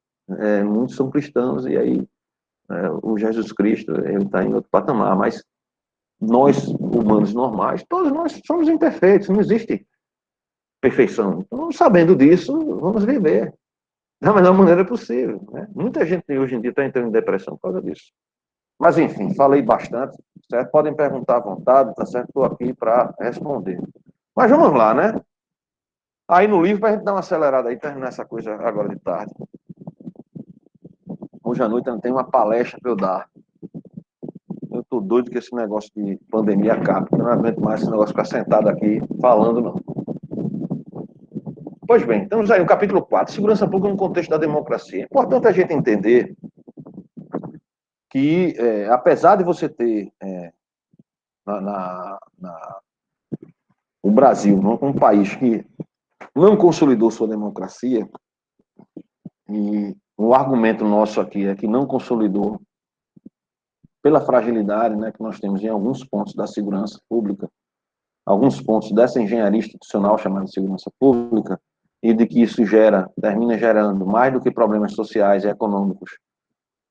S1: muitos são cristãos e aí o Jesus Cristo ele está em outro patamar. Mas nós, humanos normais, todos nós somos imperfeitos, não existe perfeição. Então, sabendo disso, vamos viver da melhor maneira possível. Né? Muita gente hoje em dia está entrando em depressão por causa disso. Mas, enfim, falei bastante, certo? Podem perguntar à vontade, tá certo? Estou aqui para responder. Mas vamos lá, né? Aí no livro, para a gente dar uma acelerada aí, terminar essa coisa agora de tarde. Hoje à noite eu não tenho uma palestra para eu dar. Eu estou doido que esse negócio de pandemia acabe. Eu não aguento mais esse negócio de ficar sentado aqui falando, não. Pois bem, estamos aí no capítulo 4, segurança pública no contexto da democracia. É importante a gente entender que, apesar de você ter o Brasil, um país que não consolidou sua democracia, e o argumento nosso aqui é que não consolidou pela fragilidade, né, que nós temos em alguns pontos da segurança pública, alguns pontos dessa engenharia institucional chamada segurança pública, e de que isso termina gerando mais do que problemas sociais e econômicos,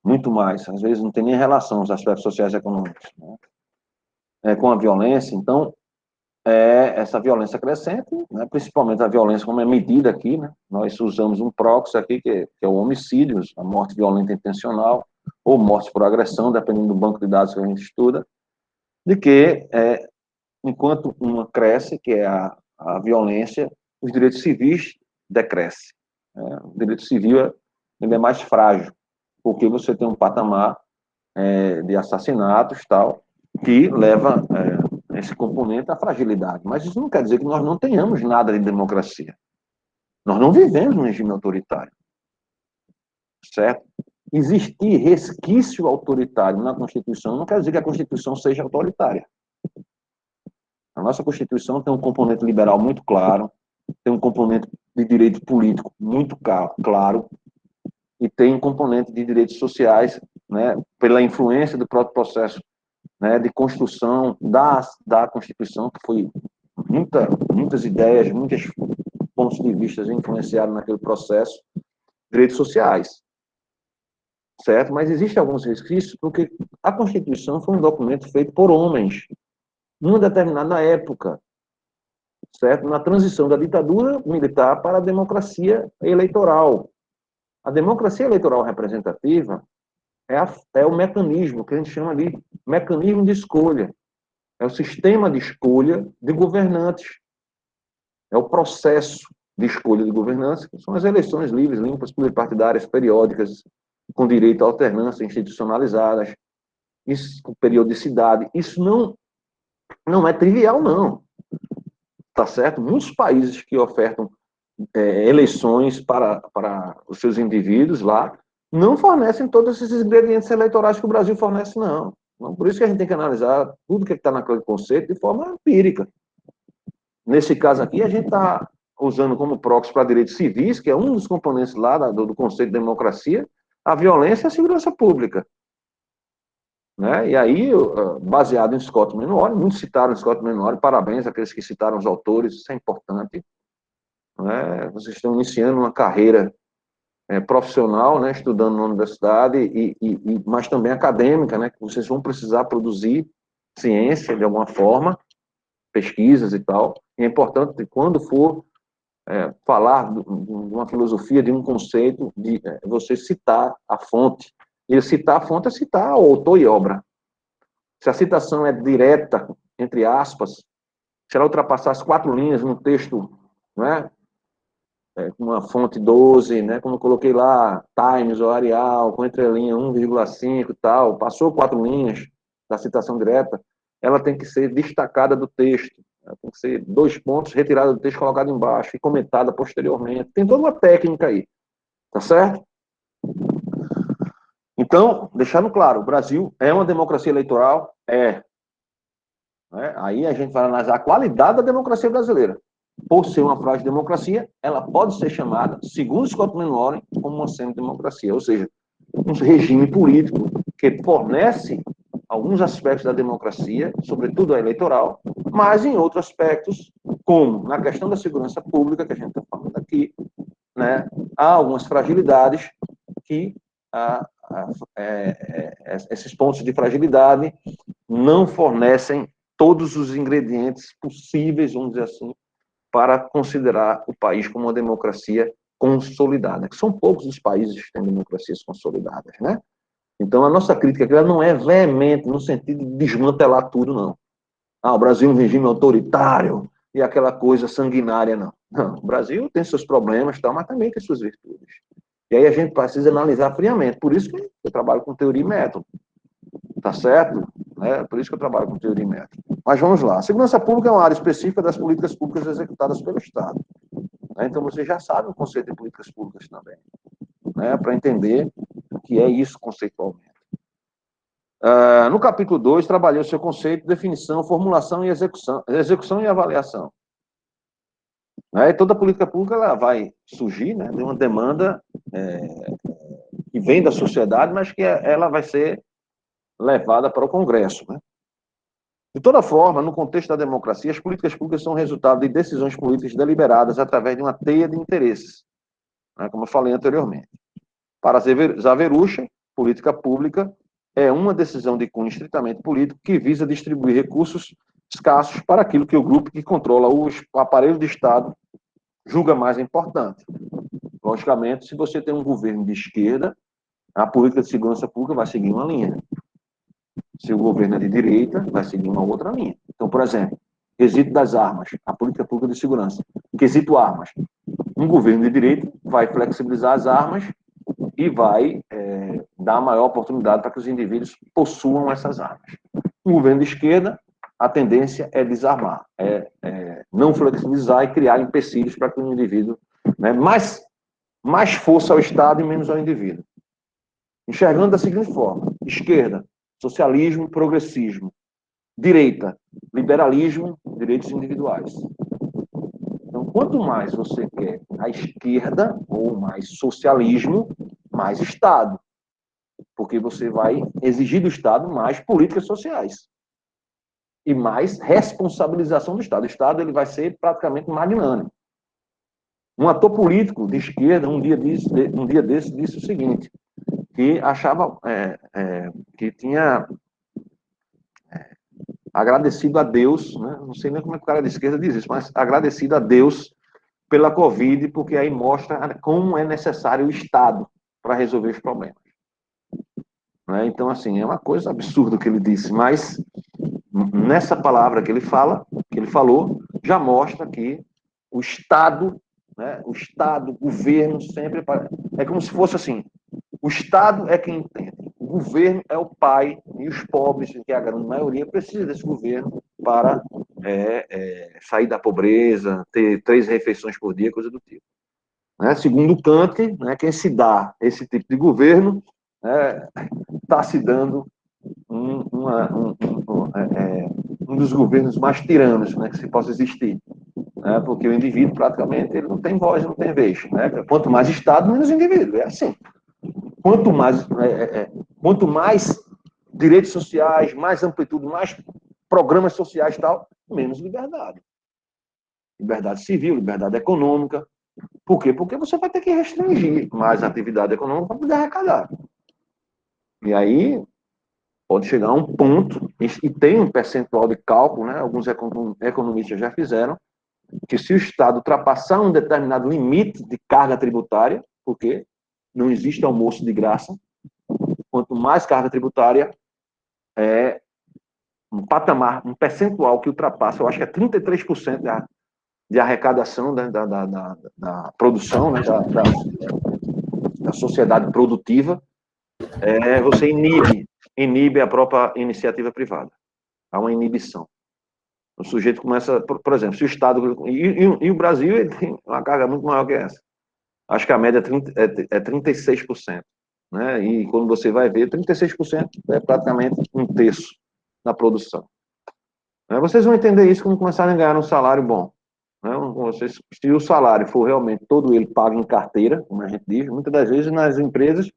S1: muito mais, às vezes não tem nem relação os aspectos sociais e econômicos, né, com a violência. Então, essa violência crescente, né, principalmente a violência como é medida aqui, né, nós usamos um proxy aqui, que é o homicídio, a morte violenta intencional, ou morte por agressão, dependendo do banco de dados que a gente estuda, de que, enquanto uma cresce, que é a violência, os direitos civis decrescem. O direito civil ele é mais frágil, porque você tem um patamar de assassinatos, tal, que leva esse componente à fragilidade. Mas isso não quer dizer que nós não tenhamos nada de democracia. Nós não vivemos num regime autoritário. Certo? Existir resquício autoritário na Constituição não quer dizer que a Constituição seja autoritária. A nossa Constituição tem um componente liberal muito claro, tem um componente de direito político muito claro, e tem um componente de direitos sociais, né, pela influência do próprio processo, né, de construção da Constituição, que foi muitas ideias, muitas pontos de vista influenciaram naquele processo direitos sociais, certo? Mas existem alguns resquícios porque a Constituição foi um documento feito por homens, numa determinada época, certo? Na transição da ditadura militar para a democracia eleitoral. A democracia eleitoral representativa é o mecanismo que a gente chama de mecanismo de escolha. É o sistema de escolha de governantes. É o processo de escolha de governantes, que são as eleições livres, limpas, pluripartidárias, periódicas, com direito à alternância, institucionalizadas, isso, com periodicidade. Isso não é trivial, não. Tá certo? Muitos países que ofertam eleições para os seus indivíduos lá não fornecem todos esses ingredientes eleitorais que o Brasil fornece, não. Por isso que a gente tem que analisar tudo que está naquele conceito de forma empírica. Nesse caso aqui, a gente está usando como proxy para direitos civis, que é um dos componentes lá do conceito de democracia, a violência e a segurança pública. Né? E aí, baseado em Scott Menori, muitos citaram Scott Menori, parabéns àqueles que citaram os autores, isso é importante. Né? Vocês estão iniciando uma carreira profissional, né? Estudando na universidade, mas também acadêmica, né? Que vocês vão precisar produzir ciência de alguma forma, pesquisas e tal. E é importante que quando for falar de uma filosofia, de um conceito, de você citar a fonte. E citar a fonte é citar autor e obra. Se a citação é direta, entre aspas, se ela ultrapassar as 4 linhas no texto, não é? Com uma fonte 12, né? Como eu coloquei lá, Times ou Arial, com entrelinha 1,5 e tal, passou 4 linhas da citação direta, ela tem que ser destacada do texto. Tem que ser 2 pontos, retirada do texto, colocada embaixo e comentada posteriormente. Tem toda uma técnica aí, tá certo? Então, deixando claro, o Brasil é uma democracia eleitoral? É. Né? Aí a gente vai analisar a qualidade da democracia brasileira. Por ser uma frágil democracia, ela pode ser chamada, segundo Scott Menori, como uma semi-democracia, ou seja, um regime político que fornece alguns aspectos da democracia, sobretudo a eleitoral, mas em outros aspectos, como na questão da segurança pública, que a gente está falando aqui, né, há algumas fragilidades que esses pontos de fragilidade não fornecem todos os ingredientes possíveis, vamos dizer assim, para considerar o país como uma democracia consolidada, que são poucos os países que têm democracias consolidadas, né? Então, a nossa crítica aqui não é veemente no sentido de desmantelar tudo, não. O Brasil é um regime autoritário e aquela coisa sanguinária, não. Não, o Brasil tem seus problemas, mas também tem suas virtudes. E aí a gente precisa analisar friamente. Por isso que eu trabalho com teoria e método. Tá certo? Por isso que eu trabalho com teoria e método. Mas vamos lá. A segurança pública é uma área específica das políticas públicas executadas pelo Estado. Então, você já sabe o conceito de políticas públicas também, para entender o que é isso conceitualmente. No capítulo 2, trabalhei o seu conceito, definição, formulação e execução e avaliação. Toda política pública ela vai surgir de uma demanda que vem da sociedade, mas que ela vai ser levada para o Congresso. De toda forma, no contexto da democracia, as políticas públicas são resultado de decisões políticas deliberadas através de uma teia de interesses, como eu falei anteriormente. Para Zaverucha, política pública é uma decisão de cunho estritamente político que visa distribuir recursos escassos para aquilo que o grupo que controla o aparelho do Estado julga mais importante. Logicamente, se você tem um governo de esquerda, a política de segurança pública vai seguir uma linha. Se o governo é de direita, vai seguir uma outra linha. Então, por exemplo, quesito das armas, a política pública de segurança. Quesito armas. Um governo de direita vai flexibilizar as armas e vai dar maior oportunidade para que os indivíduos possuam essas armas. Um governo de esquerda, a tendência é desarmar, não flexibilizar e criar empecilhos para que o indivíduo... mais força ao Estado e menos ao indivíduo. Enxergando da seguinte forma: esquerda, socialismo, progressismo; direita, liberalismo, direitos individuais. Então, quanto mais você quer a esquerda, ou mais socialismo, mais Estado. Porque você vai exigir do Estado mais políticas sociais. E mais responsabilização do Estado. O Estado ele vai ser praticamente magnânimo. Um ator político de esquerda, um dia desse, disse o seguinte, que achava que tinha agradecido a Deus, né? Não sei nem como é que o cara de esquerda diz isso, mas agradecido a Deus pela Covid, porque aí mostra como é necessário o Estado para resolver os problemas. Né? Então, assim, é uma coisa absurda o que ele disse, mas nessa palavra que ele falou, já mostra que o Estado, né, o Estado, o governo sempre é como se fosse assim, o Estado é quem entende, o governo é o pai e os pobres, que é a grande maioria, precisa desse governo para sair da pobreza, ter 3 refeições por dia, coisa do tipo. Né? Segundo Kant, né, quem se dá esse tipo de governo está se dando um dos governos mais tiranos, né, que se possa existir, né, porque o indivíduo praticamente ele não tem voz, não tem vez, né, quanto mais Estado, menos indivíduo, é assim. Quanto mais direitos sociais, mais amplitude, mais programas sociais e tal, menos liberdade. Liberdade civil, liberdade econômica. Por quê? Porque você vai ter que restringir mais a atividade econômica para poder arrecadar. E aí pode chegar a um ponto, e tem um percentual de cálculo, né? Alguns economistas já fizeram, que se o Estado ultrapassar um determinado limite de carga tributária, porque não existe almoço de graça, quanto mais carga tributária, um patamar, um percentual que ultrapassa, eu acho que é 33% de arrecadação da produção, né? da sociedade produtiva, você inibe a própria iniciativa privada. Há uma inibição. O sujeito começa, por exemplo, se o Estado... E o Brasil ele tem uma carga muito maior que essa. Acho que a média é 36%. Né? E quando você vai ver, 36% é praticamente um terço da produção. Vocês vão entender isso quando começarem a ganhar um salário bom. Se o salário for realmente todo ele pago em carteira, como a gente diz, muitas das vezes nas empresas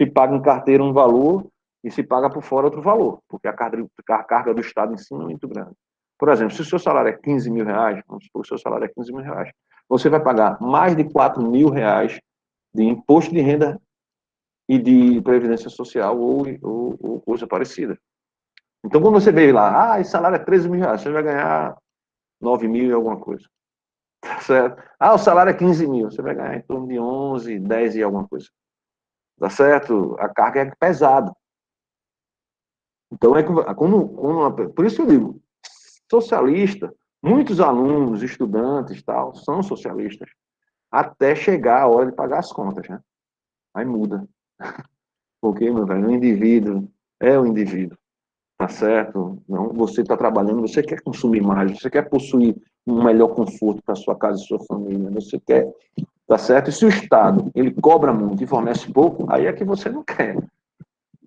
S1: se paga em carteira um valor e se paga por fora outro valor, porque a carga do Estado em si não é muito grande. Por exemplo, se o seu salário é 15 mil reais, vamos supor que o seu salário é 15 mil reais, você vai pagar mais de 4 mil reais de imposto de renda e de previdência social ou coisa parecida. Então, quando você vê lá, esse salário é 13 mil reais, você vai ganhar 9 mil e alguma coisa. Tá certo? O salário é 15 mil, você vai ganhar em torno de 11, 10 e alguma coisa. Tá certo? A carga é pesada. Então, por isso que eu digo, socialista, muitos alunos, estudantes, tal, são socialistas, até chegar a hora de pagar as contas, né? Aí muda. Porque, meu velho, o indivíduo é o indivíduo, tá certo? Não, você está trabalhando, você quer consumir mais, você quer possuir um melhor conforto para sua casa e sua família, você quer, tá certo? E se o Estado, ele cobra muito e fornece pouco, aí é que você não quer.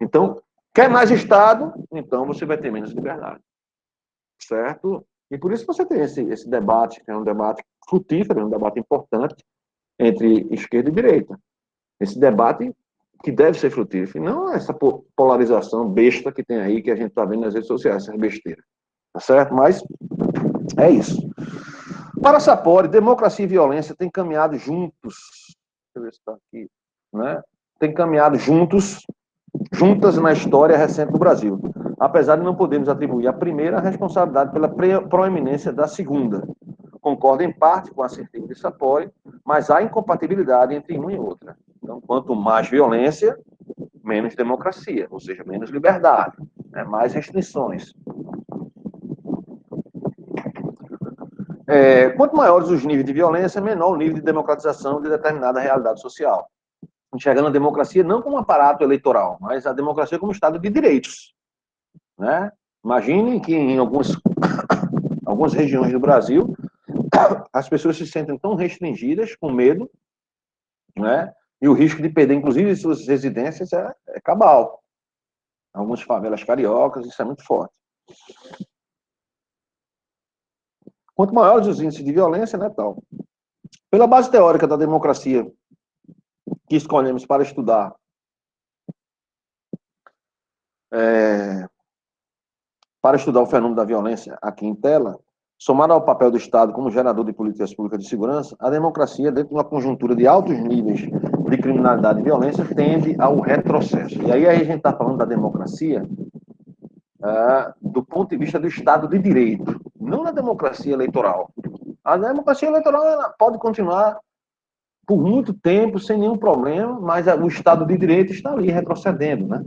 S1: Então, quer mais Estado, então você vai ter menos liberdade, certo? E por isso você tem esse debate, que é um debate frutífero, um debate importante entre esquerda e direita. Esse debate que deve ser frutífero, e não essa polarização besta que tem aí, que a gente está vendo nas redes sociais, essa besteira. Tá certo? Mas é isso. Para Sapori, democracia e violência têm caminhado juntos. Deixa eu ver se está aqui. Né? Têm caminhado juntas na história recente do Brasil, apesar de não podermos atribuir à primeira a responsabilidade pela proeminência da segunda. Concordo em parte com a certeza de Sapori, mas há incompatibilidade entre uma e outra. Então, quanto mais violência, menos democracia, ou seja, menos liberdade, né? Mais restrições. Quanto maiores os níveis de violência, menor o nível de democratização de determinada realidade social. Enxergando a democracia não como um aparato eleitoral, mas a democracia como um Estado de direitos. Né? Imagine que em algumas regiões do Brasil, as pessoas se sentem tão restringidas, com medo, né? E o risco de perder, inclusive, suas residências é cabal. Algumas favelas cariocas, isso é muito forte. Quanto maiores os índices de violência, né, tal. Pela base teórica da democracia que escolhemos para estudar, o fenômeno da violência aqui em tela, Somado ao papel do Estado como gerador de políticas públicas de segurança, a democracia, dentro de uma conjuntura de altos níveis de criminalidade e violência, tende ao retrocesso. E aí a gente está falando da democracia do ponto de vista do Estado de Direito, não da democracia eleitoral. A democracia eleitoral ela pode continuar por muito tempo, sem nenhum problema, mas o Estado de Direito está ali retrocedendo, né?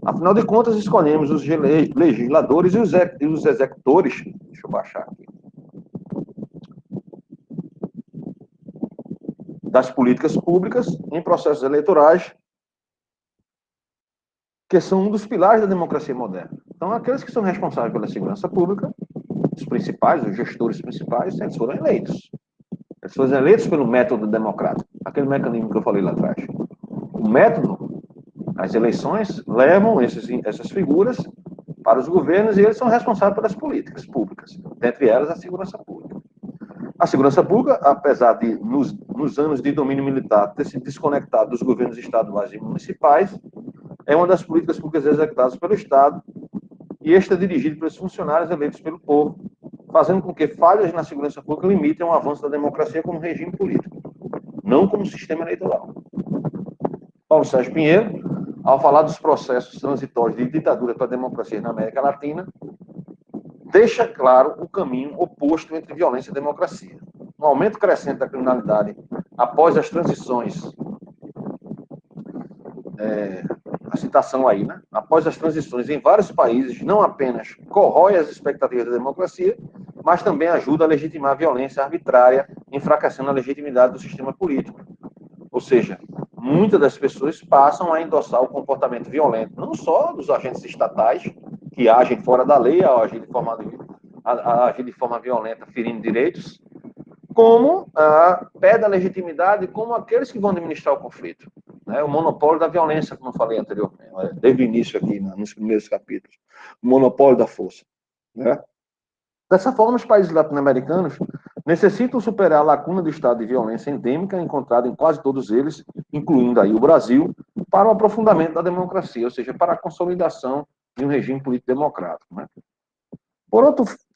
S1: Afinal de contas, escolhemos os legisladores e os executores. Deixa eu baixar aqui. Das políticas públicas em processos eleitorais, que são um dos pilares da democracia moderna. Então, aqueles que são responsáveis pela segurança pública, os principais, os gestores principais, eles foram eleitos. Eles foram eleitos pelo método democrático, aquele mecanismo que eu falei lá atrás. O método, as eleições, levam essas figuras para os governos e eles são responsáveis pelas políticas públicas, dentre elas a segurança pública. A segurança pública, apesar de, nos anos de domínio militar, ter se desconectado dos governos estaduais e municipais, é uma das políticas públicas executadas pelo Estado e este é dirigido pelos funcionários eleitos pelo povo, fazendo com que falhas na segurança pública limitem o avanço da democracia como regime político, não como sistema eleitoral. Paulo Sérgio Pinheiro, ao falar dos processos transitórios de ditadura para a democracia na América Latina, deixa claro o caminho oposto entre violência e democracia. Um aumento crescente da criminalidade após as transições, a citação aí, né? Após as transições em vários países, não apenas corrói as expectativas da democracia, mas também ajuda a legitimar a violência arbitrária, enfraquecendo a legitimidade do sistema político. Ou seja, muitas das pessoas passam a endossar o comportamento violento, não só dos agentes estatais, que agem fora da lei, a agir de forma violenta, ferindo direitos, como pede a legitimidade como aqueles que vão administrar o conflito. Né? O monopólio da violência, como eu falei anteriormente, desde o início aqui, nos primeiros capítulos. O monopólio da força. Né? Dessa forma, os países latino-americanos necessitam superar a lacuna do estado de violência endêmica encontrada em quase todos eles, incluindo aí o Brasil, para o aprofundamento da democracia, ou seja, para a consolidação de um regime político democrático. Né? Por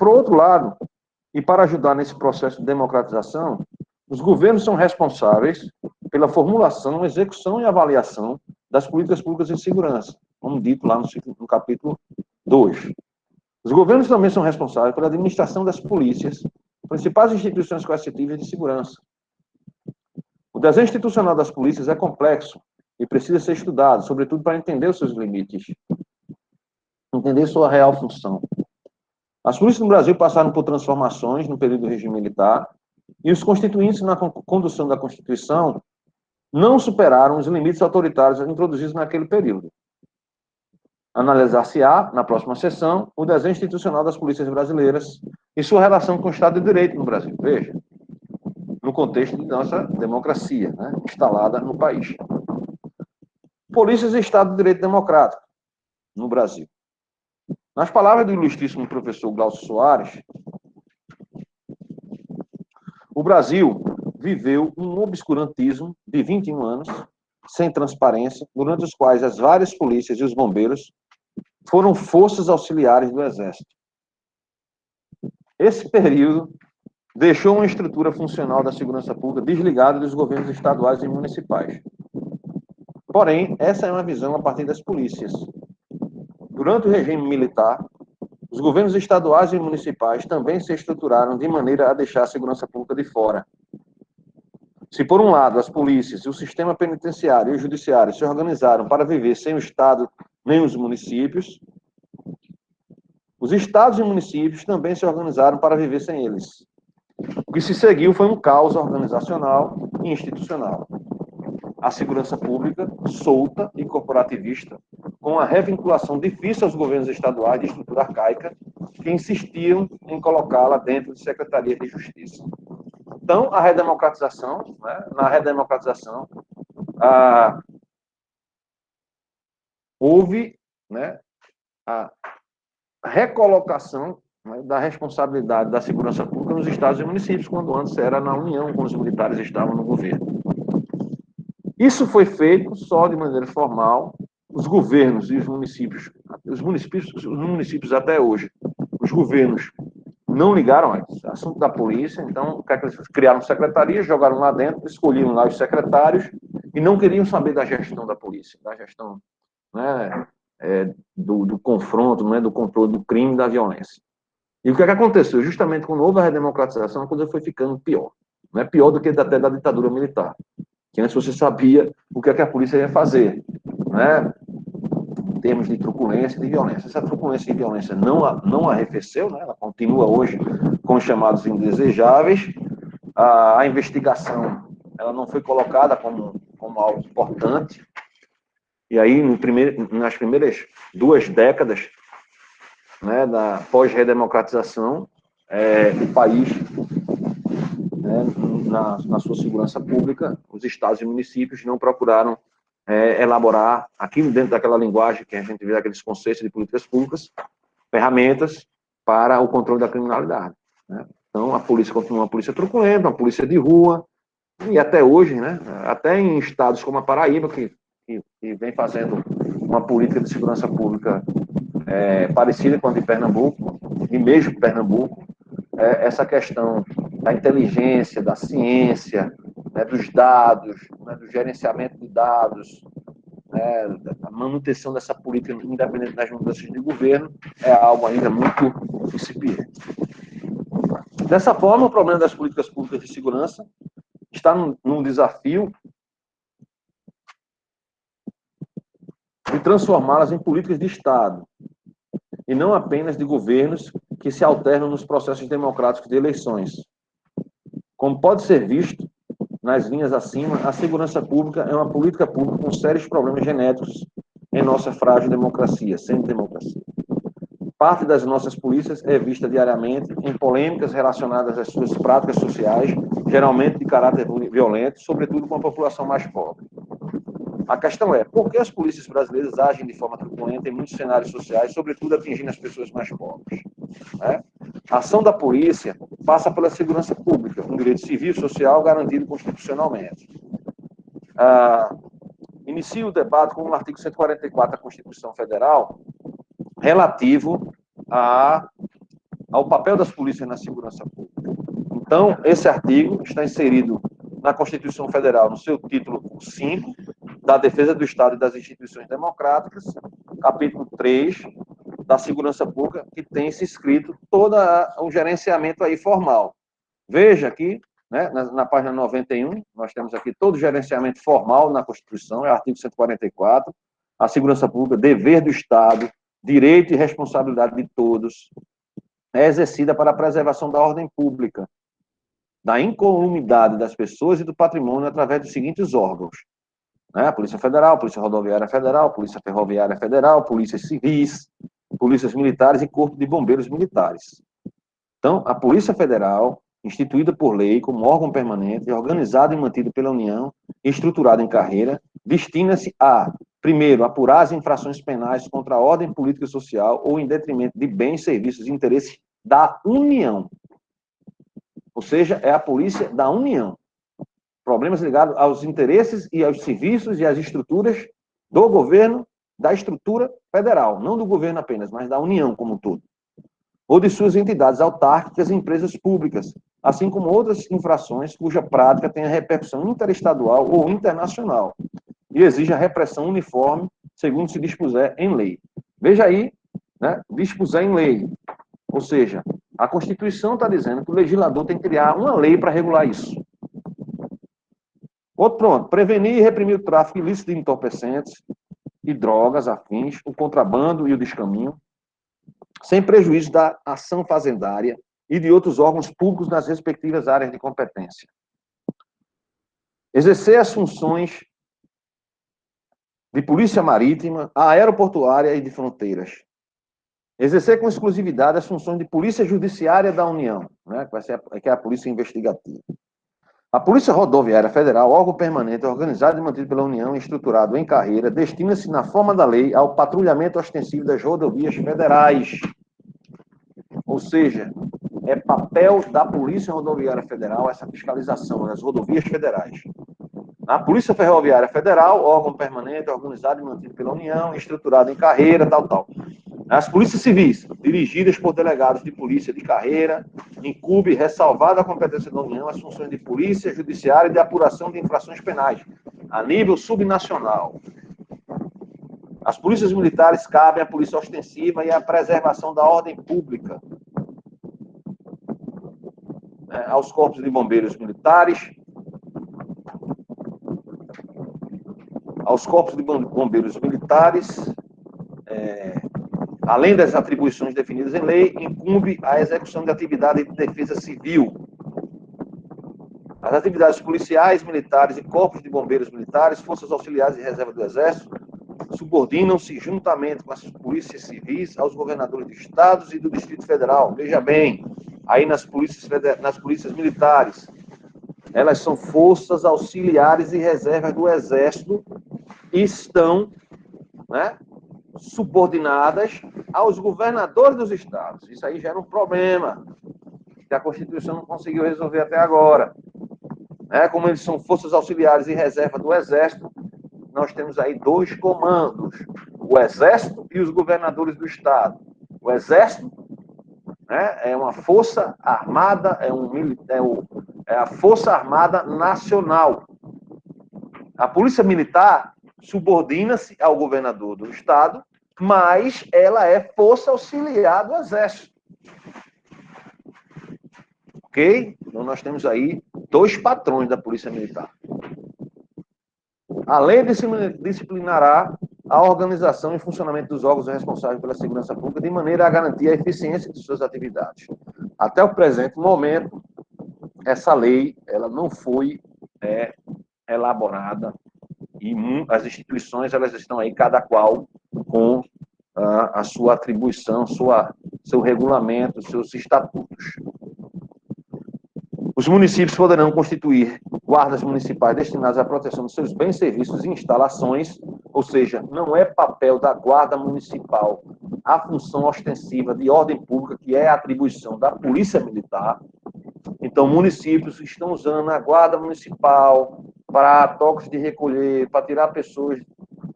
S1: outro lado, e para ajudar nesse processo de democratização, os governos são responsáveis pela formulação, execução e avaliação das políticas públicas de segurança, como dito lá no capítulo 2. Os governos também são responsáveis pela administração das polícias, principais instituições coercitivas de segurança. O desenho institucional das polícias é complexo e precisa ser estudado, sobretudo para entender os seus limites, entender sua real função. As polícias no Brasil passaram por transformações no período do regime militar e os constituintes na condução da Constituição não superaram os limites autoritários introduzidos naquele período. Analisar-se-á, na próxima sessão, o desenho institucional das polícias brasileiras e sua relação com o Estado de Direito no Brasil. Veja, no contexto de nossa democracia, né, instalada no país. Polícias e Estado de Direito Democrático no Brasil. Nas palavras do ilustríssimo professor Glaucio Soares, o Brasil viveu um obscurantismo de 21 anos, sem transparência, durante os quais as várias polícias e os bombeiros foram forças auxiliares do Exército. Esse período deixou uma estrutura funcional da segurança pública desligada dos governos estaduais e municipais. Porém, essa é uma visão a partir das polícias. Durante o regime militar, os governos estaduais e municipais também se estruturaram de maneira a deixar a segurança pública de fora. Se, por um lado, as polícias e o sistema penitenciário e o judiciário se organizaram para viver sem o Estado nem os municípios, os estados e municípios também se organizaram para viver sem eles. O que se seguiu foi um caos organizacional e institucional. A segurança pública, solta e corporativista, com a revinculação difícil aos governos estaduais de estrutura arcaica, que insistiam em colocá-la dentro de secretarias de justiça. Então, a redemocratização, né, na redemocratização, houve, né, a recolocação, né, da responsabilidade da segurança pública nos estados e municípios, quando antes era na União, quando os militares estavam no governo. Isso foi feito só de maneira formal, os governos e os municípios até hoje, os governos não ligaram antes. Assunto da polícia, então, o que é que eles criaram secretarias, jogaram lá dentro, escolhiam lá os secretários e não queriam saber da gestão da polícia, da gestão, né, do confronto, né, do controle do crime e da violência. E o que é que aconteceu? Justamente quando houve a redemocratização, a coisa foi ficando pior. Não é pior do que até da ditadura militar. Que antes você sabia o que é que a polícia ia fazer, né? Em termos de truculência e de violência. Essa truculência e violência não arrefeceu, né? Ela continua hoje com os chamados indesejáveis. A investigação ela não foi colocada como algo importante. E aí, nas primeiras 2 décadas, né, da pós-redemocratização, o país, né, na sua segurança pública, os estados e municípios não procuraram elaborar, aquilo dentro daquela linguagem que a gente vê, aqueles conceitos de políticas públicas, ferramentas para o controle da criminalidade, né? Então, a polícia continua uma polícia truculenta, uma polícia de rua, e até hoje, né, até em estados como a Paraíba, que vem fazendo uma política de segurança pública parecida com a de Pernambuco, e mesmo Pernambuco, essa questão da inteligência, da ciência, né, dos dados, né, do gerenciamento de dados, né, a manutenção dessa política, independente das mudanças de governo, é algo ainda muito incipiente. Dessa forma, o problema das políticas públicas de segurança está num desafio de transformá-las em políticas de Estado, e não apenas de governos que se alternam nos processos democráticos de eleições. Como pode ser visto nas linhas acima, a segurança pública é uma política pública com sérios problemas genéticos em nossa frágil democracia, sem democracia. Parte das nossas polícias é vista diariamente em polêmicas relacionadas às suas práticas sociais, geralmente de caráter violento, sobretudo com a população mais pobre. A questão é, por que as polícias brasileiras agem de forma truculenta em muitos cenários sociais, sobretudo atingindo as pessoas mais pobres? Né? A ação da polícia passa pela segurança pública, um direito civil e social garantido constitucionalmente. Inicio o debate com o artigo 144 da Constituição Federal, relativo ao papel das polícias na segurança pública. Então, esse artigo está inserido na Constituição Federal, no seu título 5, da defesa do Estado e das instituições democráticas, capítulo 3, da segurança pública, que tem se escrito todo o gerenciamento aí formal. Veja aqui, né, na página 91, nós temos aqui todo o gerenciamento formal na Constituição, é o artigo 144, a segurança pública, dever do Estado, direito e responsabilidade de todos, é exercida para a preservação da ordem pública, da incolumidade das pessoas e do patrimônio através dos seguintes órgãos, né? A Polícia Federal, Polícia Rodoviária Federal, Polícia Ferroviária Federal, Polícias Civis, Polícias Militares e Corpo de Bombeiros Militares. Então, a Polícia Federal, instituída por lei como órgão permanente, organizado e mantido pela União, estruturado em carreira, destina-se a, primeiro, apurar as infrações penais contra a ordem política e social ou em detrimento de bens, serviços e interesses da União. Ou seja, é a polícia da União. Problemas ligados aos interesses e aos serviços e às estruturas do governo, da estrutura federal, não do governo apenas, mas da União como um todo. Ou de suas entidades autárquicas e empresas públicas, assim como outras infrações cuja prática tenha repercussão interestadual ou internacional e exija repressão uniforme, segundo se dispuser em lei. Veja aí, né, dispuser em lei. Ou seja, a Constituição está dizendo que o legislador tem que criar uma lei para regular isso. Outro pronto, prevenir e reprimir o tráfico ilícito de entorpecentes e drogas afins, o contrabando e o descaminho, sem prejuízo da ação fazendária e de outros órgãos públicos nas respectivas áreas de competência. Exercer as funções de polícia marítima, aeroportuária e de fronteiras. Exercer com exclusividade as funções de polícia judiciária da União, né, que é a polícia investigativa. A Polícia Rodoviária Federal, órgão permanente, organizado e mantido pela União, estruturado em carreira, destina-se, na forma da lei, ao patrulhamento ostensivo das rodovias federais. Ou seja, é papel da Polícia Rodoviária Federal essa fiscalização das rodovias federais. A Polícia Ferroviária Federal, órgão permanente, organizado e mantido pela União, estruturado em carreira, tal. As polícias civis, dirigidas por delegados de polícia de carreira, incumbe, ressalvada a competência da União, as funções de polícia, judiciária e de apuração de infrações penais, a nível subnacional. As polícias militares cabem à polícia ostensiva e à preservação da ordem pública, aos corpos de bombeiros militares, além das atribuições definidas em lei, incumbe a execução de atividade de defesa civil. As atividades policiais, militares e corpos de bombeiros militares, forças auxiliares e reserva do Exército, subordinam-se juntamente com as polícias civis aos governadores de estados e do Distrito Federal. Veja bem, aí nas polícias militares, elas são forças auxiliares e reservas do Exército e estão, né, subordinadas aos governadores dos estados. Isso aí gera um problema que a Constituição não conseguiu resolver até agora. Como eles são forças auxiliares e reserva do Exército, nós temos aí dois comandos, o Exército e os governadores do estado. O Exército, né, é uma força armada, é a Força Armada Nacional. A Polícia Militar subordina-se ao governador do estado, mas ela é força auxiliar do Exército. Ok? Então, nós temos aí dois patrões da Polícia Militar. A lei disciplinará a organização e funcionamento dos órgãos responsáveis pela segurança pública de maneira a garantir a eficiência de suas atividades. Até o presente momento, essa lei ela não foi elaborada e as instituições elas estão aí, cada qual com a sua atribuição, seu regulamento, seus estatutos. Os municípios poderão constituir guardas municipais destinadas à proteção dos seus bens, serviços e instalações, ou seja, não é papel da guarda municipal a função ostensiva de ordem pública, que é a atribuição da Polícia Militar. Então, municípios estão usando a guarda municipal para toques de recolher, para tirar pessoas.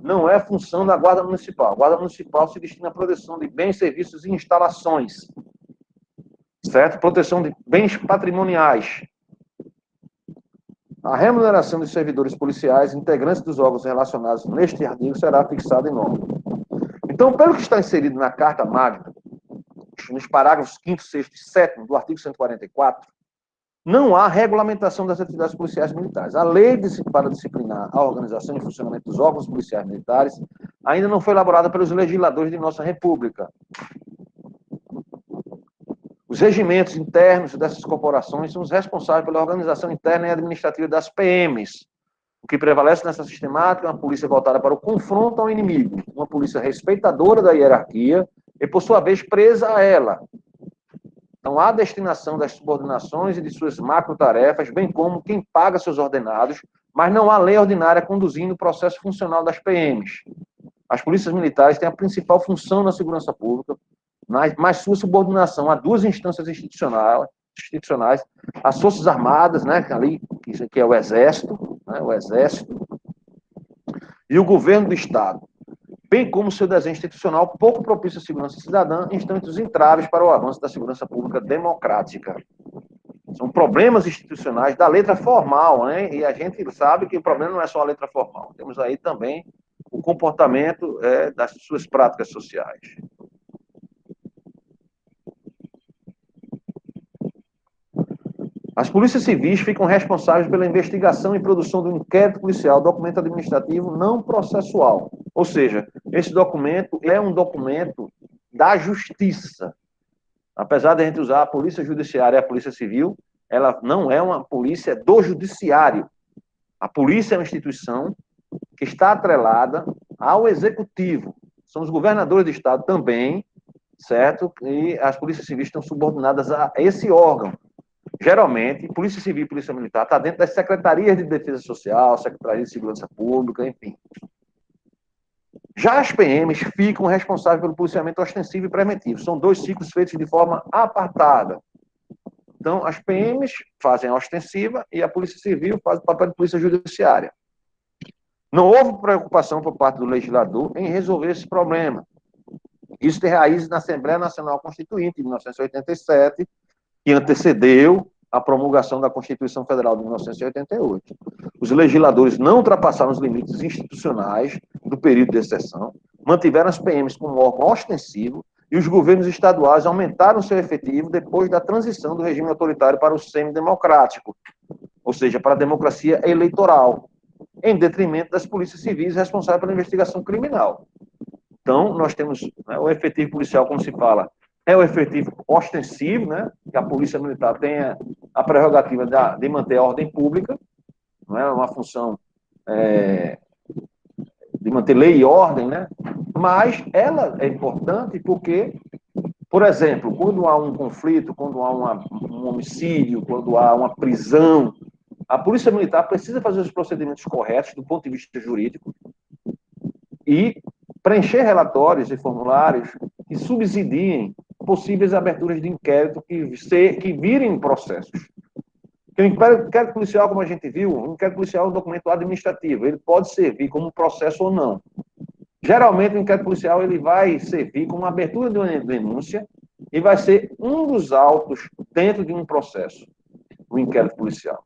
S1: Não é função da guarda municipal. A guarda municipal se destina à proteção de bens, serviços e instalações. Certo? Proteção de bens patrimoniais. A remuneração dos servidores policiais, integrantes dos órgãos relacionados neste artigo, será fixada em norma. Então, pelo que está inserido na Carta Magna, nos parágrafos 5º, 6º e 7º do artigo 144, não há regulamentação das atividades policiais militares. A lei para disciplinar a organização e funcionamento dos órgãos policiais militares ainda não foi elaborada pelos legisladores de nossa República. Os regimentos internos dessas corporações são os responsáveis pela organização interna e administrativa das PMs. O que prevalece nessa sistemática é uma polícia voltada para o confronto ao inimigo, uma polícia respeitadora da hierarquia e, por sua vez, presa a ela. Então, há destinação das subordinações e de suas macrotarefas, bem como quem paga seus ordenados, mas não há lei ordinária conduzindo o processo funcional das PMs. As polícias militares têm a principal função na segurança pública, mas sua subordinação a duas instâncias institucionais, as Forças Armadas, né, ali, que é o Exército, né, e o Governo do Estado, bem como seu desenho institucional pouco propício à segurança cidadã, estão entre os entraves para o avanço da segurança pública democrática. São problemas institucionais da letra formal, né? E a gente sabe que o problema não é só a letra formal. Temos aí também o comportamento das suas práticas sociais. As polícias civis ficam responsáveis pela investigação e produção do inquérito policial, documento administrativo não processual. Ou seja, esse documento é um documento da justiça. Apesar de a gente usar a polícia judiciária e a polícia civil, ela não é uma polícia do judiciário. A polícia é uma instituição que está atrelada ao executivo. São os governadores do estado também, certo? E as polícias civis estão subordinadas a esse órgão. Geralmente, Polícia Civil e Polícia Militar está dentro das secretarias de Defesa Social, Secretaria de Segurança Pública, enfim. Já as PMs ficam responsáveis pelo policiamento ostensivo e preventivo. São dois ciclos feitos de forma apartada. Então, as PMs fazem a ostensiva e a Polícia Civil faz o papel de Polícia Judiciária. Não houve preocupação por parte do legislador em resolver esse problema. Isso tem raízes na Assembleia Nacional Constituinte, de 1987, que antecedeu a promulgação da Constituição Federal de 1988. Os legisladores não ultrapassaram os limites institucionais do período de exceção, mantiveram as PMs como órgão ostensivo e os governos estaduais aumentaram seu efetivo depois da transição do regime autoritário para o semidemocrático, ou seja, para a democracia eleitoral, em detrimento das polícias civis responsáveis pela investigação criminal. Então, nós temos, né, o efetivo policial, como se fala, é o efetivo ostensivo, né, que a polícia militar tem a prerrogativa de manter a ordem pública, não é uma função de manter lei e ordem, né, mas ela é importante porque, por exemplo, quando há um conflito, quando há um homicídio, quando há uma prisão, a polícia militar precisa fazer os procedimentos corretos do ponto de vista jurídico e preencher relatórios e formulários que subsidiem possíveis aberturas de inquérito que virem processos. O inquérito policial, como a gente viu, o inquérito policial é um documento administrativo, ele pode servir como processo ou não. Geralmente, o inquérito policial ele vai servir como abertura de uma denúncia e vai ser um dos autos dentro de um processo, o inquérito policial.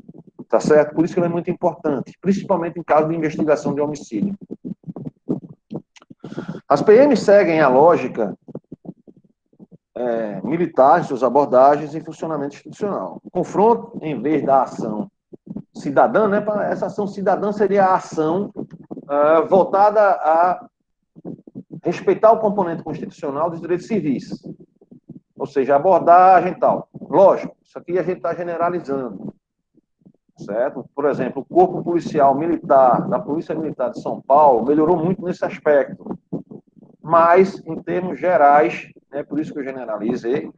S1: Tá certo? Por isso que ele é muito importante, principalmente em caso de investigação de homicídio. As PMs seguem a lógica militar, suas abordagens e funcionamento institucional. Confronto, em vez da ação cidadã, né, essa ação cidadã seria a ação voltada a respeitar o componente constitucional dos direitos civis, ou seja, abordagem e tal. Lógico, isso aqui a gente está generalizando, certo? Por exemplo, o Corpo Policial Militar da Polícia Militar de São Paulo melhorou muito nesse aspecto, mas, em termos gerais, por isso que eu generalizei,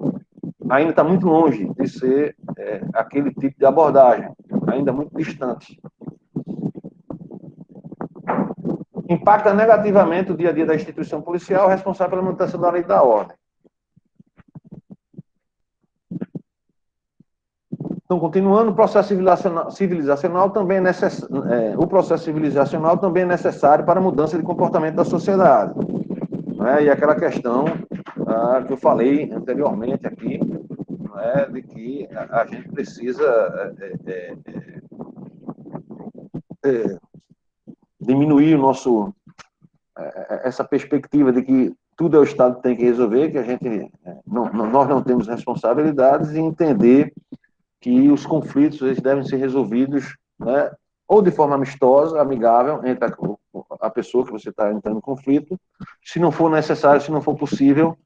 S1: ainda está muito longe de ser aquele tipo de abordagem, ainda muito distante. Impacta negativamente o dia a dia da instituição policial responsável pela manutenção da lei e da ordem. Então, continuando, o processo civilizacional também é necessário para a mudança de comportamento da sociedade. E aquela questão que eu falei anteriormente aqui, de que a gente precisa diminuir essa perspectiva de que tudo é o Estado que tem que resolver, que a gente nós não temos responsabilidades, e entender que os conflitos eles devem ser resolvidos, ou de forma amistosa, amigável, entre a pessoa que você está entrando em conflito, se não for necessário, se não for possível,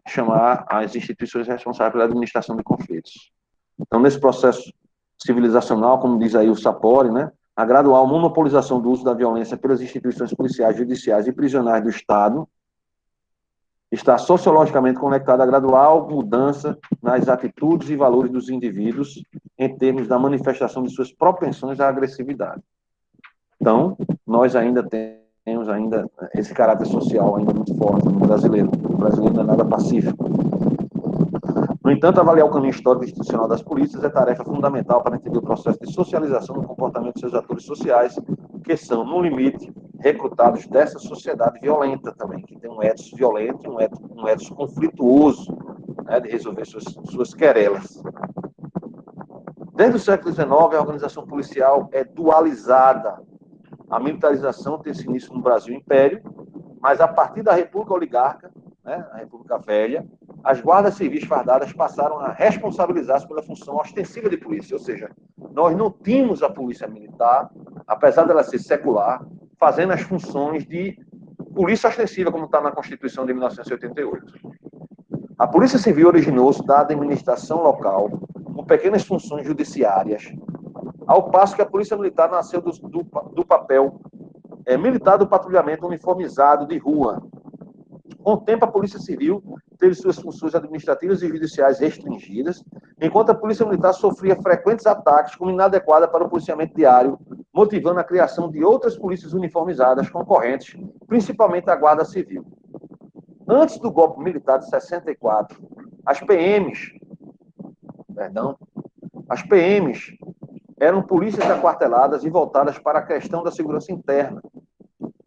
S1: chamar as instituições responsáveis pela administração de conflitos. Então, nesse processo civilizacional, como diz aí o Sapori, a gradual monopolização do uso da violência pelas instituições policiais, judiciais e prisionais do Estado está sociologicamente conectada à gradual mudança nas atitudes e valores dos indivíduos em termos da manifestação de suas propensões à agressividade. Então, nós ainda temos esse caráter social ainda muito forte no brasileiro. O brasileiro não é nada pacífico. No entanto, avaliar o caminho histórico e institucional das polícias é tarefa fundamental para entender o processo de socialização do comportamento de seus atores sociais, que são, no limite, recrutados dessa sociedade violenta também, que tem um ethos violento, um ethos conflituoso, de resolver suas querelas. Desde o século XIX, a organização policial é dualizada. A militarização tem-se início no Brasil Império, mas a partir da República Oligarca, a República Velha, as guardas civis fardadas passaram a responsabilizar-se pela função ostensiva de polícia, ou seja, nós não tínhamos a polícia militar, apesar dela ser secular, fazendo as funções de polícia ostensiva, como está na Constituição de 1988. A Polícia Civil originou-se da administração local, com pequenas funções judiciárias, ao passo que a Polícia Militar nasceu do papel militar do patrulhamento uniformizado de rua. Com o tempo, a Polícia Civil teve suas funções administrativas e judiciais restringidas, enquanto a Polícia Militar sofria frequentes ataques como inadequada para o policiamento diário, motivando a criação de outras polícias uniformizadas concorrentes, principalmente a Guarda Civil. Antes do golpe militar de 64, as PMs eram polícias aquarteladas e voltadas para a questão da segurança interna.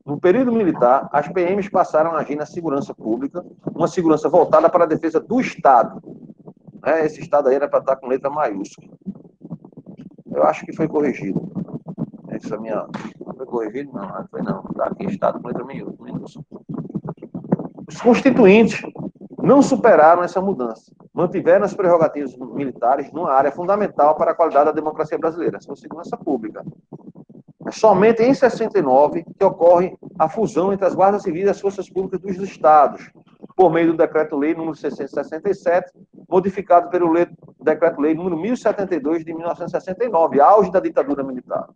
S1: No período militar, as PMs passaram a agir na segurança pública, uma segurança voltada para a defesa do Estado. Esse Estado aí era para estar com letra maiúscula. Eu acho que foi corrigido. Essa minha... Não foi corrigido? Não foi não. Está aqui, Estado com letra minúscula. Os constituintes não superaram essa mudança. Mantiveram as prerrogativas militares numa área fundamental para a qualidade da democracia brasileira, a segurança pública. É somente em 69 que ocorre a fusão entre as guardas civis e as forças públicas dos estados, por meio do Decreto-Lei número 667, modificado pelo Decreto-Lei número 1072 de 1969, auge da ditadura militar,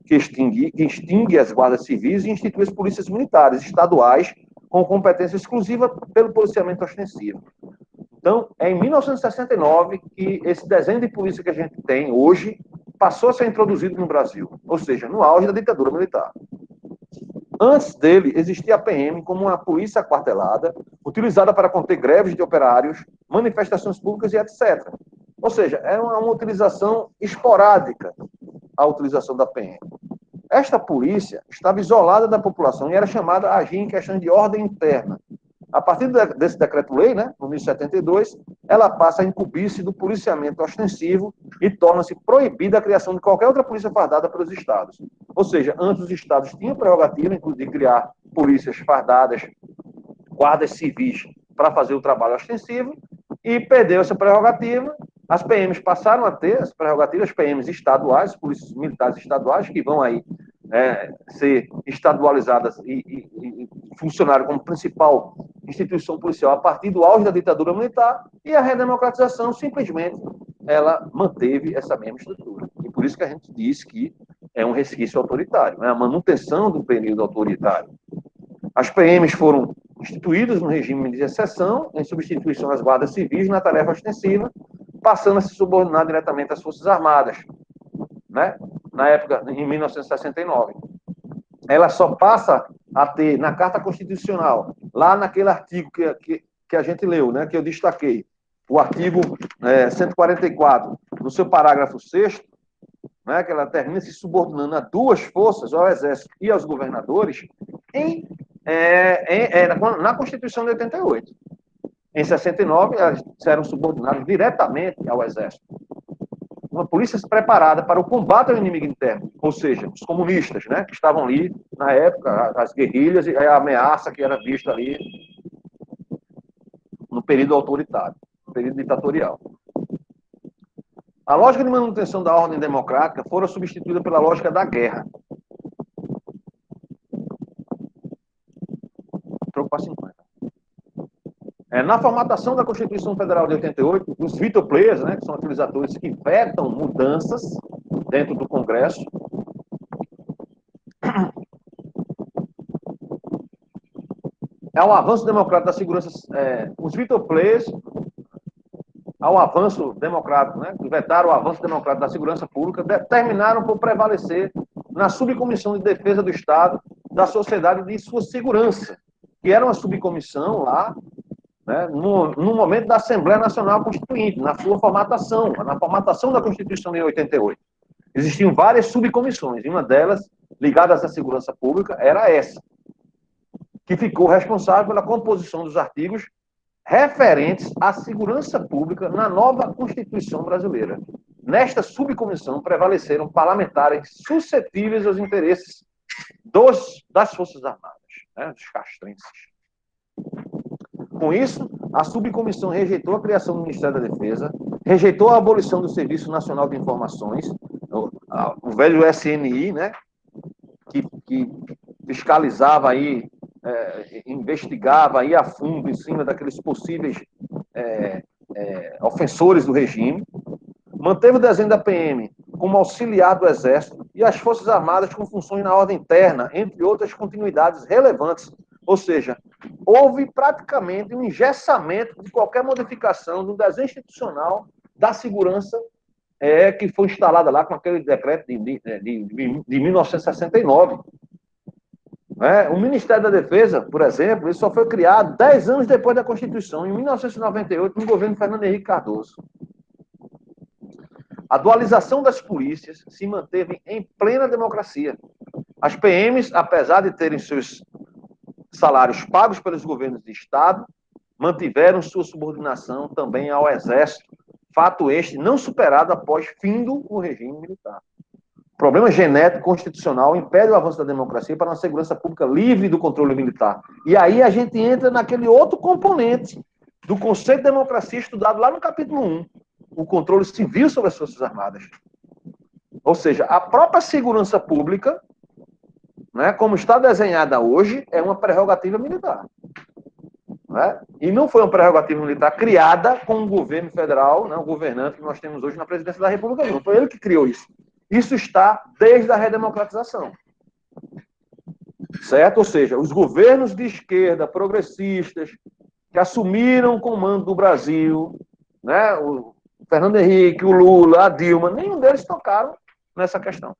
S1: que extingue as guardas civis e institui as polícias militares estaduais com competência exclusiva pelo policiamento ostensivo. Então, é em 1969 que esse desenho de polícia que a gente tem hoje passou a ser introduzido no Brasil, ou seja, no auge da ditadura militar. Antes dele, existia a PM como uma polícia aquartelada, utilizada para conter greves de operários, manifestações públicas e etc. Ou seja, era uma utilização esporádica, a utilização da PM. Esta polícia estava isolada da população e era chamada a agir em questões de ordem interna. A partir desse decreto-lei, né, no 1072, ela passa a incumbir-se do policiamento ostensivo e torna-se proibida a criação de qualquer outra polícia fardada pelos estados. Ou seja, antes os estados tinham prerrogativa, inclusive, de criar polícias fardadas, guardas civis, para fazer o trabalho ostensivo, e perdeu essa prerrogativa. As PMs passaram a ter as prerrogativas, as PMs estaduais, polícias militares estaduais, que vão aí ser estadualizadas e funcionaram como principal instituição policial a partir do auge da ditadura militar, e a redemocratização simplesmente ela manteve essa mesma estrutura. E por isso que a gente diz que é um resquício autoritário, a manutenção do período autoritário. As PMs foram instituídas no regime de exceção, em substituição às guardas civis na tarefa ostensiva, passando a se subordinar diretamente às Forças Armadas, né? Na época, em 1969. Ela só passa a ter, na Carta Constitucional, lá naquele artigo que a gente leu, né, que eu destaquei, o artigo 144, no seu parágrafo 6º, né, que ela termina se subordinando a duas forças, ao Exército e aos governadores, na Constituição de 88. Em 69, elas eram subordinadas diretamente ao Exército. Uma polícia preparada para o combate ao inimigo interno, ou seja, os comunistas, né, que estavam ali na época, as guerrilhas e a ameaça que era vista ali no período autoritário, no período ditatorial. A lógica de manutenção da ordem democrática fora substituída pela lógica da guerra. Troco para 50. Na formatação da Constituição Federal de 88, os veto players, né, que são aqueles atores que vetam mudanças dentro do Congresso, ao avanço democrático da segurança, os veto players, ao avanço democrático, né, que vetaram o avanço democrático da segurança pública, terminaram por prevalecer na subcomissão de defesa do Estado, da sociedade e de sua segurança, que era uma subcomissão lá, né, no momento da Assembleia Nacional Constituinte, na sua formatação, na formatação da Constituição de 88. Existiam várias subcomissões, e uma delas, ligada à segurança pública, era essa, que ficou responsável pela composição dos artigos referentes à segurança pública na nova Constituição brasileira. Nesta subcomissão prevaleceram parlamentares suscetíveis aos interesses das Forças Armadas, né, dos castrenses. Com isso, a subcomissão rejeitou a criação do Ministério da Defesa, rejeitou a abolição do Serviço Nacional de Informações, o velho SNI, né, que fiscalizava aí, investigava aí a fundo em cima daqueles possíveis ofensores do regime, manteve o desenho da PM como auxiliar do Exército e as Forças Armadas com funções na ordem interna, entre outras continuidades relevantes. Ou seja, houve praticamente um engessamento de qualquer modificação do desenho institucional da segurança que foi instalada lá com aquele decreto de 1969. O Ministério da Defesa, por exemplo, ele só foi criado 10 anos depois da Constituição, em 1998, no governo Fernando Henrique Cardoso. A dualização das polícias se manteve em plena democracia. As PMs, apesar de terem seus salários pagos pelos governos de Estado, mantiveram sua subordinação também ao Exército, fato este não superado após fim do regime militar. O problema genético constitucional impede o avanço da democracia para uma segurança pública livre do controle militar. E aí a gente entra naquele outro componente do conceito de democracia estudado lá no capítulo 1, o controle civil sobre as Forças Armadas. Ou seja, a própria segurança pública, né, como está desenhada hoje, é uma prerrogativa militar. Né? E não foi uma prerrogativa militar criada com o governo federal, né, o governante que nós temos hoje na presidência da República. Não foi ele que criou isso. Isso está desde a redemocratização. Certo? Ou seja, os governos de esquerda, progressistas, que assumiram o comando do Brasil, né, o Fernando Henrique, o Lula, a Dilma, nenhum deles tocaram nessa questão.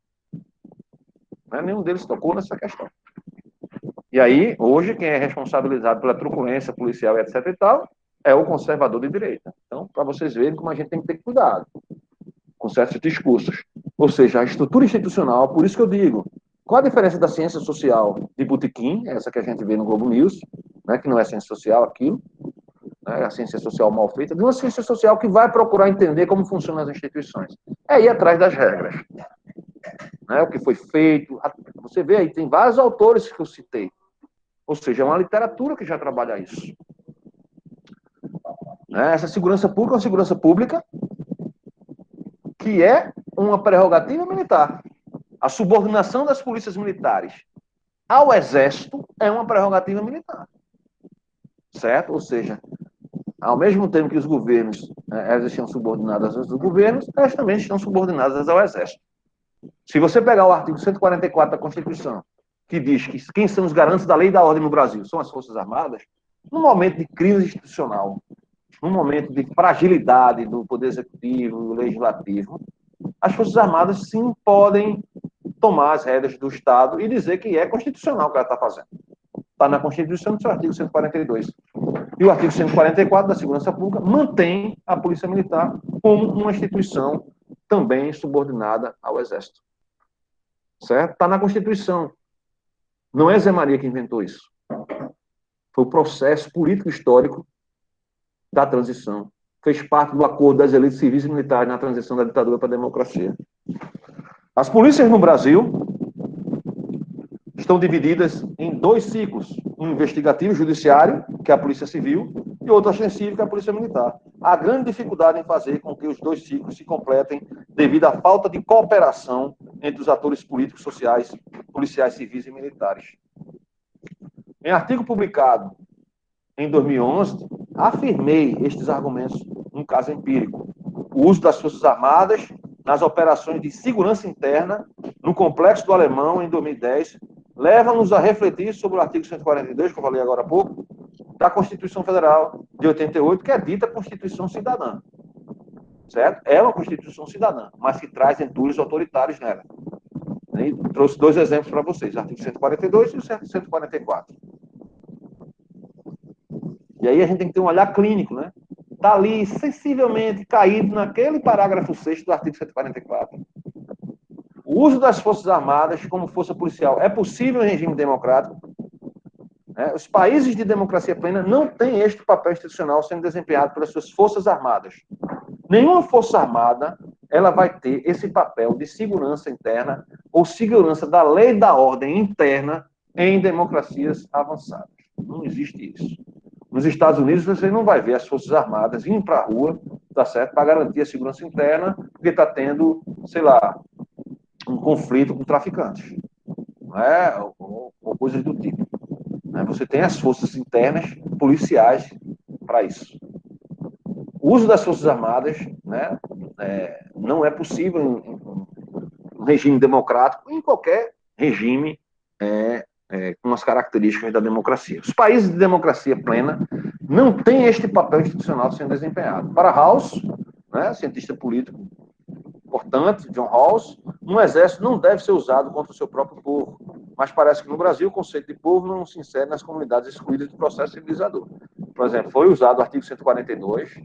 S1: Né? Nenhum deles tocou nessa questão. E aí, hoje, quem é responsabilizado pela truculência policial, etc. e tal, é o conservador de direita. Então, para vocês verem como a gente tem que ter cuidado com certos discursos. Ou seja, a estrutura institucional, por isso que eu digo, qual a diferença da ciência social de botequim, essa que a gente vê no Globo News, né, que não é ciência social aquilo, né, a ciência social mal feita, de uma ciência social que vai procurar entender como funcionam as instituições. É ir atrás das regras. Né, o que foi feito. Você vê aí, tem vários autores que eu citei. Ou seja, é uma literatura que já trabalha isso. Né, essa segurança pública é uma segurança pública que é uma prerrogativa militar. A subordinação das polícias militares ao Exército é uma prerrogativa militar. Certo? Ou seja, ao mesmo tempo que os governos, elas estão subordinadas aos governos, elas também estão subordinadas ao Exército. Se você pegar o artigo 144 da Constituição, que diz que quem são os garantes da lei e da ordem no Brasil são as Forças Armadas, num momento de crise institucional, num momento de fragilidade do Poder Executivo e do Legislativo, as Forças Armadas sim podem tomar as rédeas do Estado e dizer que é constitucional o que ela está fazendo. Está na Constituição, no seu artigo 142. E o artigo 144 da Segurança Pública mantém a Polícia Militar como uma instituição também subordinada ao Exército. Certo? Está na Constituição. Não é Zé Maria que inventou isso. Foi o processo político-histórico da transição. Fez parte do acordo das elites civis e militares na transição da ditadura para a democracia. As polícias no Brasil estão divididas em dois ciclos. Um investigativo, judiciário, que é a Polícia Civil, e outro ostensivo, que é a Polícia Militar. Há grande dificuldade em fazer com que os dois ciclos se completem devido à falta de cooperação entre os atores políticos, sociais, policiais, civis e militares. Em artigo publicado em 2011, afirmei estes argumentos num caso empírico. O uso das Forças Armadas nas operações de segurança interna no Complexo do Alemão, em 2010, leva-nos a refletir sobre o artigo 142, que eu falei agora há pouco, da Constituição Federal de 88, que é dita Constituição Cidadã. Certo? É uma Constituição Cidadã, mas que traz entulhos autoritários nela. E trouxe dois exemplos para vocês, o artigo 142 e o 144. E aí a gente tem que ter um olhar clínico, né? Está ali, sensivelmente caído naquele parágrafo 6º do artigo 144. O uso das Forças Armadas como força policial é possível em regime democrático. Né? Os países de democracia plena não têm este papel institucional sendo desempenhado pelas suas Forças Armadas. Nenhuma Força Armada ela vai ter esse papel de segurança interna ou segurança da lei e da ordem interna em democracias avançadas. Não existe isso. Nos Estados Unidos, você não vai ver as Forças Armadas indo para a rua, tá certo, para garantir a segurança interna, porque está tendo, sei lá, um conflito com traficantes, né? ou coisas do tipo. Né? Você tem as forças internas policiais para isso. O uso das Forças Armadas, né, não é possível em um regime democrático, em qualquer regime com as características da democracia. Os países de democracia plena não têm este papel institucional sendo desempenhado. Para Rawls, né, cientista político importante, John Rawls, um exército não deve ser usado contra o seu próprio povo, mas parece que no Brasil o conceito de povo não se insere nas comunidades excluídas do processo civilizador. Por exemplo, foi usado o artigo 142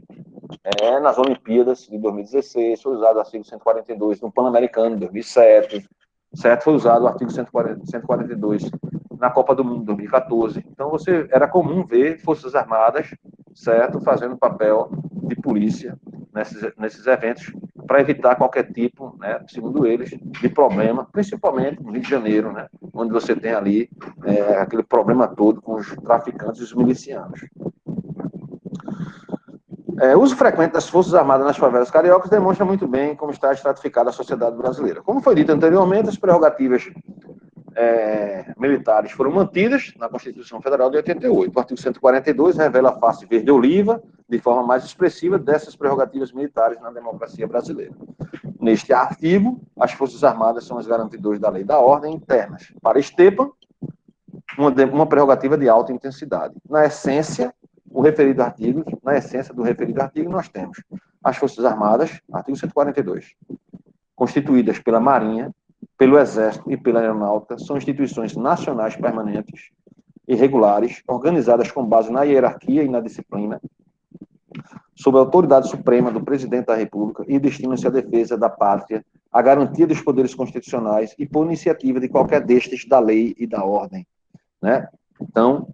S1: nas Olimpíadas de 2016, foi usado o artigo 142 no Pan-Americano de 2007, certo? Foi usado o artigo 142 na Copa do Mundo 2014. Então, era comum ver Forças Armadas, certo, fazendo papel de polícia nesses eventos, para evitar qualquer tipo, né, segundo eles, de problema, principalmente no Rio de Janeiro, né, onde você tem ali aquele problema todo com os traficantes e os milicianos. O uso frequente das Forças Armadas nas favelas cariocas demonstra muito bem como está estratificada a sociedade brasileira. Como foi dito anteriormente, as prerrogativas militares foram mantidas na Constituição Federal de 88. O artigo 142 revela a face verde-oliva, de forma mais expressiva, dessas prerrogativas militares na democracia brasileira. Neste artigo, as Forças Armadas são as garantidoras da lei e da ordem internas. Para Estepan, uma prerrogativa de alta intensidade. Na essência do referido artigo, nós temos as Forças Armadas, artigo 142, constituídas pela Marinha, pelo Exército e pela Aeronáutica, são instituições nacionais permanentes e regulares, organizadas com base na hierarquia e na disciplina, sob a autoridade suprema do Presidente da República e destinam-se à defesa da pátria, à garantia dos poderes constitucionais e por iniciativa de qualquer destes da lei e da ordem, né? Então,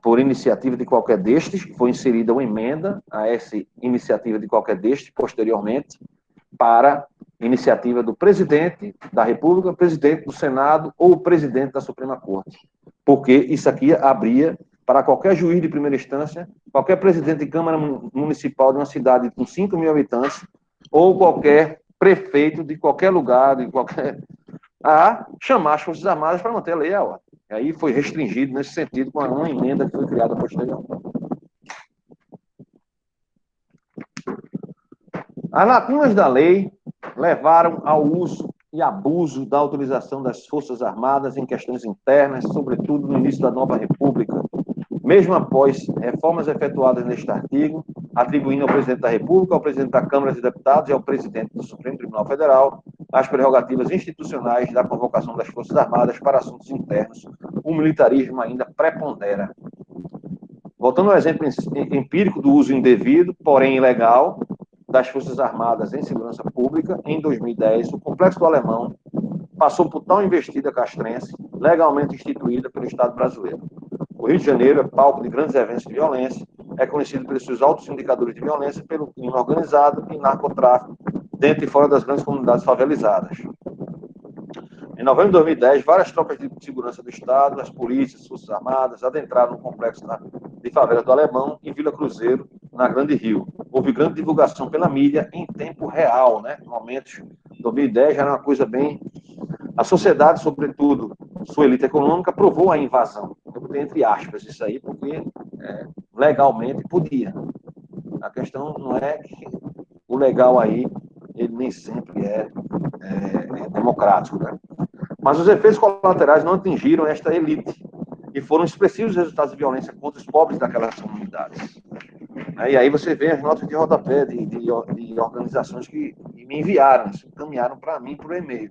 S1: por iniciativa de qualquer destes, foi inserida uma emenda a essa iniciativa de qualquer destes, posteriormente, para iniciativa do Presidente da República, Presidente do Senado ou Presidente da Suprema Corte. Porque isso aqui abria para qualquer juiz de primeira instância, qualquer presidente de Câmara Municipal de uma cidade com 5 mil habitantes, ou qualquer prefeito de qualquer lugar, a chamar as Forças Armadas para manter a lei e a ordem. E aí foi restringido nesse sentido com uma emenda que foi criada posteriormente. As lacunas da lei levaram ao uso e abuso da utilização das Forças Armadas em questões internas, sobretudo no início da nova República, mesmo após reformas efetuadas neste artigo, atribuindo ao Presidente da República, ao Presidente da Câmara de Deputados e ao Presidente do Supremo Tribunal Federal as prerrogativas institucionais da convocação das Forças Armadas para assuntos internos, o militarismo ainda prepondera. Voltando ao exemplo empírico do uso indevido, porém ilegal, das Forças Armadas em segurança pública, em 2010, o Complexo do Alemão passou por tal investida castrense, legalmente instituída pelo Estado brasileiro. O Rio de Janeiro é palco de grandes eventos de violência, é conhecido pelos seus altos indicadores de violência, pelo crime organizado e narcotráfico, dentro e fora das grandes comunidades favelizadas. Em novembro de 2010, várias tropas de segurança do Estado, as polícias, as Forças Armadas, adentraram no complexo de favela do Alemão, em Vila Cruzeiro, na Grande Rio. Houve grande divulgação pela mídia em tempo real, né? Momentos de 2010 já era uma coisa bem... A sociedade, sobretudo, sua elite econômica, aprovou a invasão. Eu botei entre aspas isso aí, porque legalmente podia. A questão não é que o legal aí, ele nem sempre é democrático, né? Mas os efeitos colaterais não atingiram esta elite e foram expressivos resultados de violência contra os pobres daquelas comunidades. E aí você vê as notas de rodapé de organizações que me enviaram, encaminharam para mim por e-mail.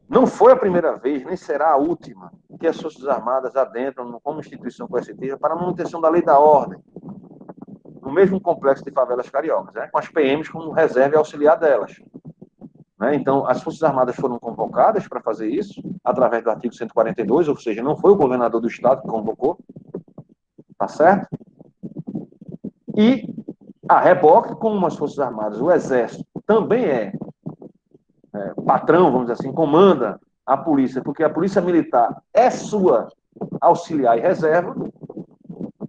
S1: Não foi a primeira vez, nem será a última, que as Forças Armadas adentram como instituição coercitiva para a manutenção da lei e da ordem, no mesmo complexo de favelas cariocas, né, com as PMs como reserva e auxiliar delas. Então, as Forças Armadas foram convocadas para fazer isso, através do artigo 142, ou seja, não foi o governador do Estado que convocou, tá certo? E a reboque, como as Forças Armadas, o Exército também é patrão, vamos dizer assim, comanda a polícia, porque a polícia militar é sua auxiliar e reserva,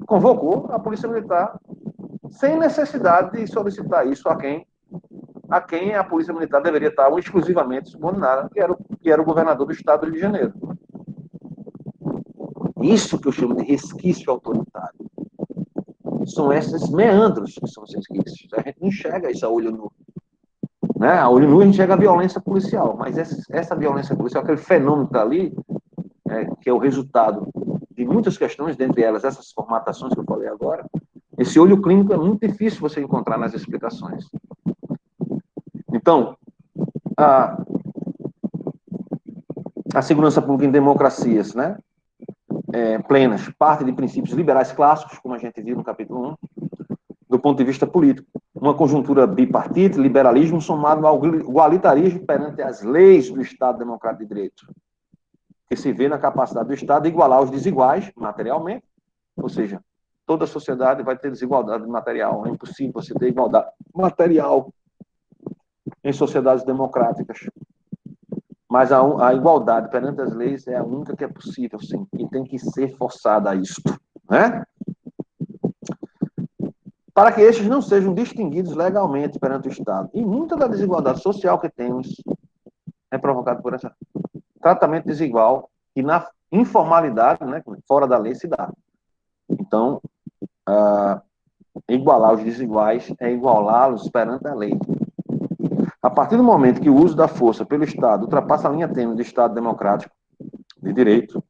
S1: convocou a polícia militar sem necessidade de solicitar isso a quem a polícia militar deveria estar exclusivamente subordinada, que era o governador do Estado do Rio de Janeiro. Isso que eu chamo de resquício autoritário. São esses meandros que são os resquícios. A gente não enxerga isso a olho nu. Né? A olho nu a gente enxerga a violência policial, mas essa violência policial, aquele fenômeno que está ali, que é o resultado de muitas questões, dentre elas essas formatações que eu falei agora, esse olho clínico é muito difícil você encontrar nas explicações. Então, a segurança pública em democracias, né, plenas, parte de princípios liberais clássicos, como a gente viu no capítulo 1, do ponto de vista político. uma conjuntura bipartite, liberalismo somado ao igualitarismo perante as leis do Estado Democrático de Direito, que se vê na capacidade do Estado de igualar os desiguais materialmente, ou seja, toda a sociedade vai ter desigualdade material, é impossível você ter igualdade material em sociedades democráticas. Mas a igualdade perante as leis é a única que é possível, sim, e tem que ser forçada a isto, né? Para que estes não sejam distinguidos legalmente perante o Estado. E muita da desigualdade social que temos é provocada por esse tratamento desigual que na informalidade, né, fora da lei, se dá. Então, igualar os desiguais é igualá-los perante a lei. A partir do momento que o uso da força pelo Estado ultrapassa a linha tênue do Estado democrático de direito,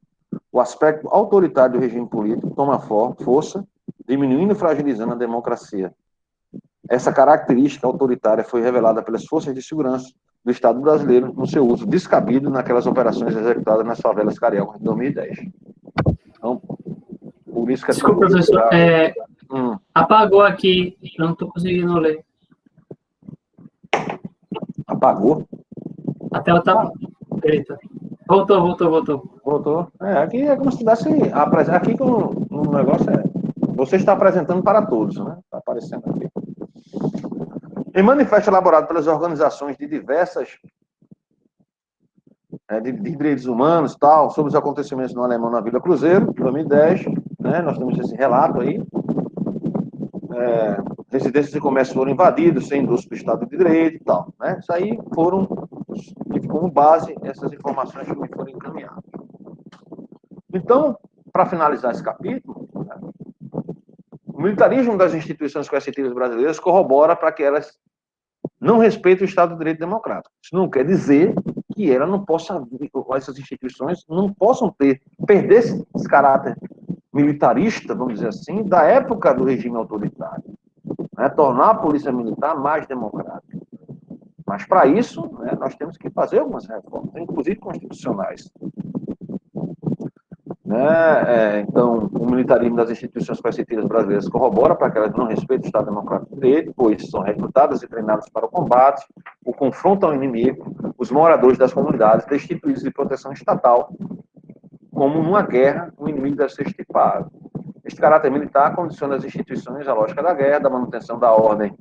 S1: o aspecto autoritário do regime político toma força, diminuindo e fragilizando a democracia. Essa característica autoritária foi revelada pelas forças de segurança do Estado brasileiro no seu uso descabido naquelas operações executadas nas favelas cariocas de 2010. Então, por isso que
S2: Desculpa, professor, apagou aqui, eu não estou conseguindo ler.
S1: Apagou?
S2: A tela está preta. Voltou.
S1: Voltou. Aqui é como se tivesse... Aqui com o negócio você está apresentando para todos, né? Está aparecendo aqui. Em manifesto elaborado pelas organizações de diversas de direitos humanos tal, sobre os acontecimentos no Alemão na Vila Cruzeiro, 2010, né? Nós temos esse relato aí. Residências e comércios foram invadidos sem indústria do Estado de Direito e tal, né? Isso aí tive como base essas informações que me foram encaminhadas. Então, para finalizar esse capítulo, né, o militarismo das instituições coercitivas brasileiras corrobora para que elas não respeitem o Estado de Direito democrático. Isso não quer dizer que ela não possa, essas instituições não possam perder esse caráter militarista, vamos dizer assim, da época do regime autoritário, né, tornar a polícia militar mais democrática. Mas, para isso, né, nós temos que fazer algumas reformas, inclusive constitucionais. Então, o militarismo das instituições coercitivas brasileiras corrobora para que elas não respeitem o Estado Democrático de Direito, pois são recrutadas e treinadas para o combate, o confronto ao inimigo, os moradores das comunidades destituídos de proteção estatal, como numa guerra, o inimigo deve ser estipado. Este caráter militar condiciona as instituições à lógica da guerra, da manutenção da ordem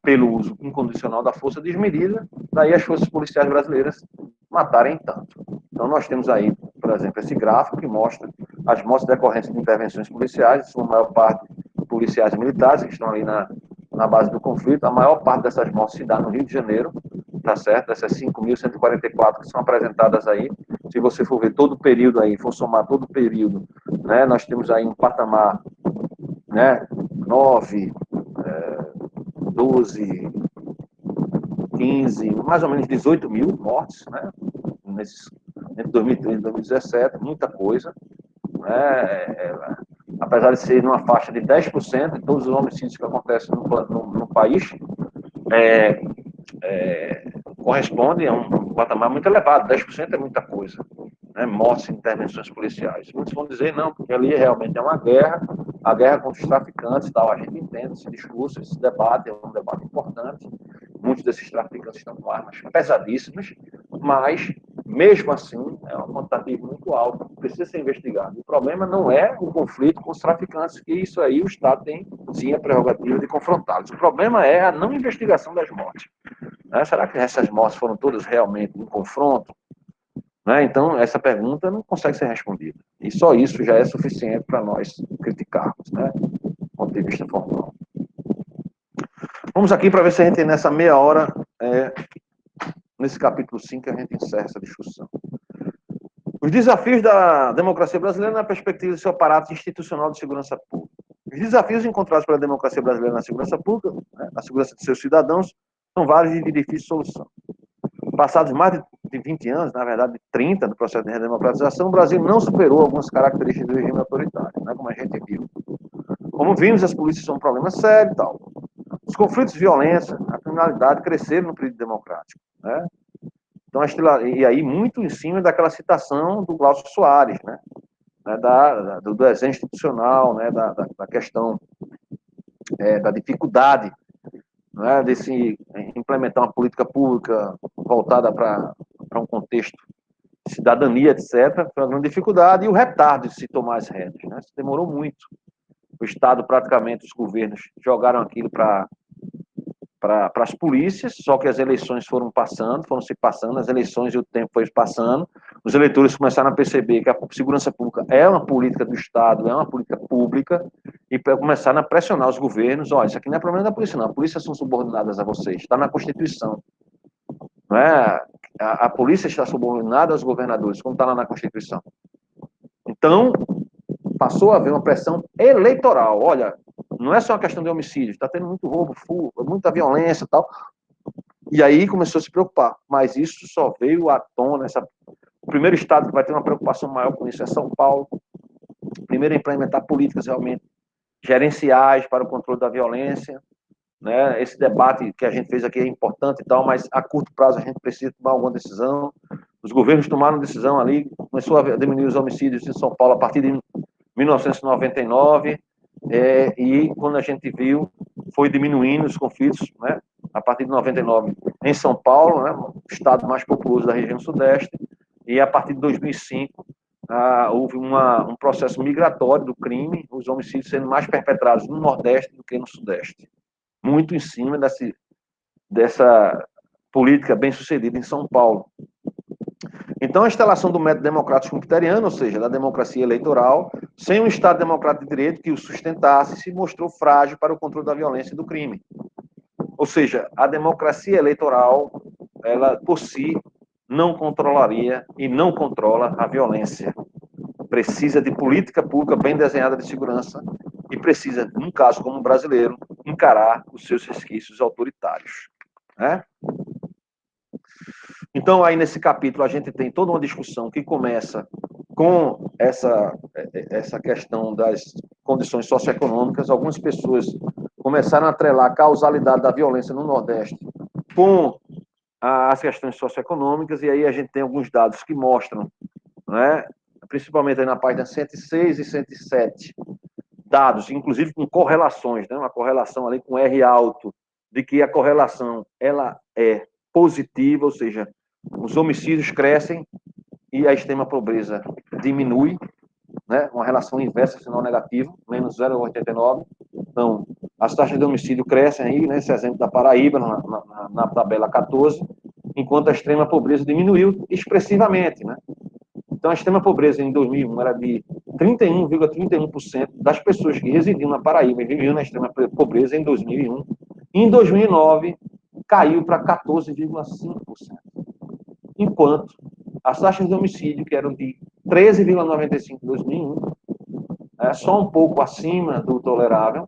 S1: pelo uso incondicional da força desmedida, daí as forças policiais brasileiras matarem tanto. Então, nós temos aí, por exemplo, esse gráfico que mostra as mortes decorrentes de intervenções policiais, são a maior parte policiais militares, que estão ali na base do conflito. A maior parte dessas mortes se dá no Rio de Janeiro, tá certo? Essas 5.144 que são apresentadas aí, se você for ver todo o período aí, for somar todo o período, né, nós temos aí um patamar, né, 9, 12, 15, mais ou menos 18 mil mortes, né, entre 2013 e 2017, muita coisa, né, apesar de ser numa faixa de 10% de todos os homicídios que acontecem no país, corresponde a um patamar muito elevado, 10% é muita coisa, né, mortes em intervenções policiais. Muitos vão dizer, não, porque ali realmente é uma guerra, a guerra contra os traficantes, tal, a gente entende esse discurso, esse debate, é um debate importante, muitos desses traficantes estão com armas pesadíssimas, mas, mesmo assim, é um quantitativo muito alto, precisa ser investigado. O problema não é o conflito com os traficantes, que isso aí o Estado tem, sim, a prerrogativa de confrontá-los. O problema é a não investigação das mortes. Será que essas mortes foram todas realmente em confronto? Então, essa pergunta não consegue ser respondida. E só isso já é suficiente para nós criticarmos, né, do ponto de vista formal. Vamos aqui para ver se a gente, nessa meia hora, nesse capítulo 5, a gente encerra essa discussão. Os desafios da democracia brasileira na perspectiva do seu aparato institucional de segurança pública. Os desafios encontrados pela democracia brasileira na segurança pública, né, na segurança de seus cidadãos, são vários e de difícil solução. Passados mais de 20 anos, na verdade 30, do processo de redemocratização, o Brasil não superou algumas características do regime autoritário, né, como a gente viu. Como vimos, as polícias são um problema sério e tal. Os conflitos, violência, a criminalidade cresceram no período democrático, né? Então, e aí muito em cima daquela citação do Glaucio Soares, né, do desenho institucional, né, da questão da dificuldade né, de se implementar uma política pública voltada para um contexto de cidadania, etc., foi uma grande dificuldade, e o retardo de se tomar as rédeas, né? Isso demorou muito. O Estado, praticamente, os governos jogaram aquilo para as polícias, só que as eleições foram se passando, as eleições e o tempo foi passando, os eleitores começaram a perceber que a segurança pública é uma política do Estado, é uma política pública, e começaram a pressionar os governos: olha, isso aqui não é problema da polícia, não, a polícia são subordinadas a vocês, está na Constituição, não é? A polícia está subordinada aos governadores, como está lá na Constituição. Então, passou a haver uma pressão eleitoral. Olha, não é só uma questão de homicídio, está tendo muito roubo, muita violência e tal. E aí começou a se preocupar. Mas isso só veio à tona. O primeiro estado que vai ter uma preocupação maior com isso é São Paulo. Primeiro, implementar políticas realmente gerenciais para o controle da violência. Né? Esse debate que a gente fez aqui é importante e tal, mas a curto prazo a gente precisa tomar alguma decisão. Os governos tomaram decisão ali, começou a diminuir os homicídios em São Paulo a partir de 1999, e quando a gente viu, foi diminuindo os conflitos, né, a partir de 99 em São Paulo, né, o estado mais populoso da região sudeste, e a partir de 2005 houve um processo migratório do crime, os homicídios sendo mais perpetrados no Nordeste do que no Sudeste, muito em cima dessa política bem sucedida em São Paulo. Então, a instalação do método democrático jupiteriano, ou seja, da democracia eleitoral, sem um Estado democrático de direito que o sustentasse, se mostrou frágil para o controle da violência e do crime. Ou seja, a democracia eleitoral, ela, por si, não controlaria e não controla a violência. Precisa de política pública bem desenhada de segurança e precisa, num caso como o brasileiro, encarar os seus resquícios autoritários. Né? Então, aí nesse capítulo, a gente tem toda uma discussão que começa com essa questão das condições socioeconômicas. Algumas pessoas começaram a atrelar a causalidade da violência no Nordeste com as questões socioeconômicas, e aí a gente tem alguns dados que mostram, né, principalmente aí na página 106 e 107, dados, inclusive com correlações, né, uma correlação ali com R alto, de que a correlação ela é positiva, ou seja, os homicídios crescem e a extrema pobreza diminui, né? Uma relação inversa, sinal negativo, menos 0,89. Então, as taxas de homicídio crescem aí, nesse exemplo da Paraíba, na tabela 14, enquanto a extrema pobreza diminuiu expressivamente, né? Então, a extrema pobreza em 2001 era de 31,31% das pessoas que residiam na Paraíba e viviam na extrema pobreza em 2001. Em 2009, caiu para 14,5%. Enquanto as taxas de homicídio, que eram de 13,95 em 2001, só um pouco acima do tolerável,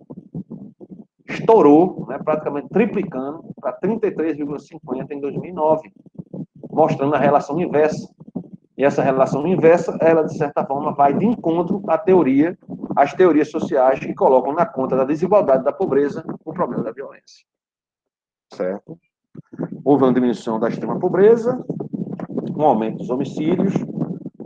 S1: estourou, né, praticamente triplicando para 33,50 em 2009, mostrando a relação inversa. E essa relação inversa, ela, de certa forma, vai de encontro às teorias sociais que colocam na conta da desigualdade da pobreza o problema da violência. Certo? Houve uma diminuição da extrema pobreza, um aumento dos homicídios,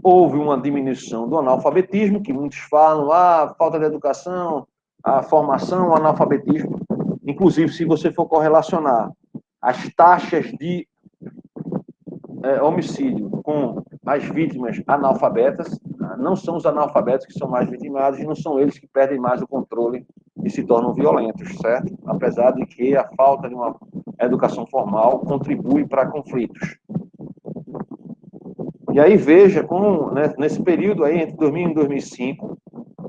S1: houve uma diminuição do analfabetismo, que muitos falam, falta de educação, a formação, o analfabetismo. Inclusive, se você for correlacionar as taxas de homicídio com as vítimas analfabetas, não são os analfabetos que são mais vitimados e não são eles que perdem mais o controle e se tornam violentos, certo? Apesar de que a falta de uma educação formal contribui para conflitos. E aí veja como, né, nesse período aí, entre 2000 e 2005,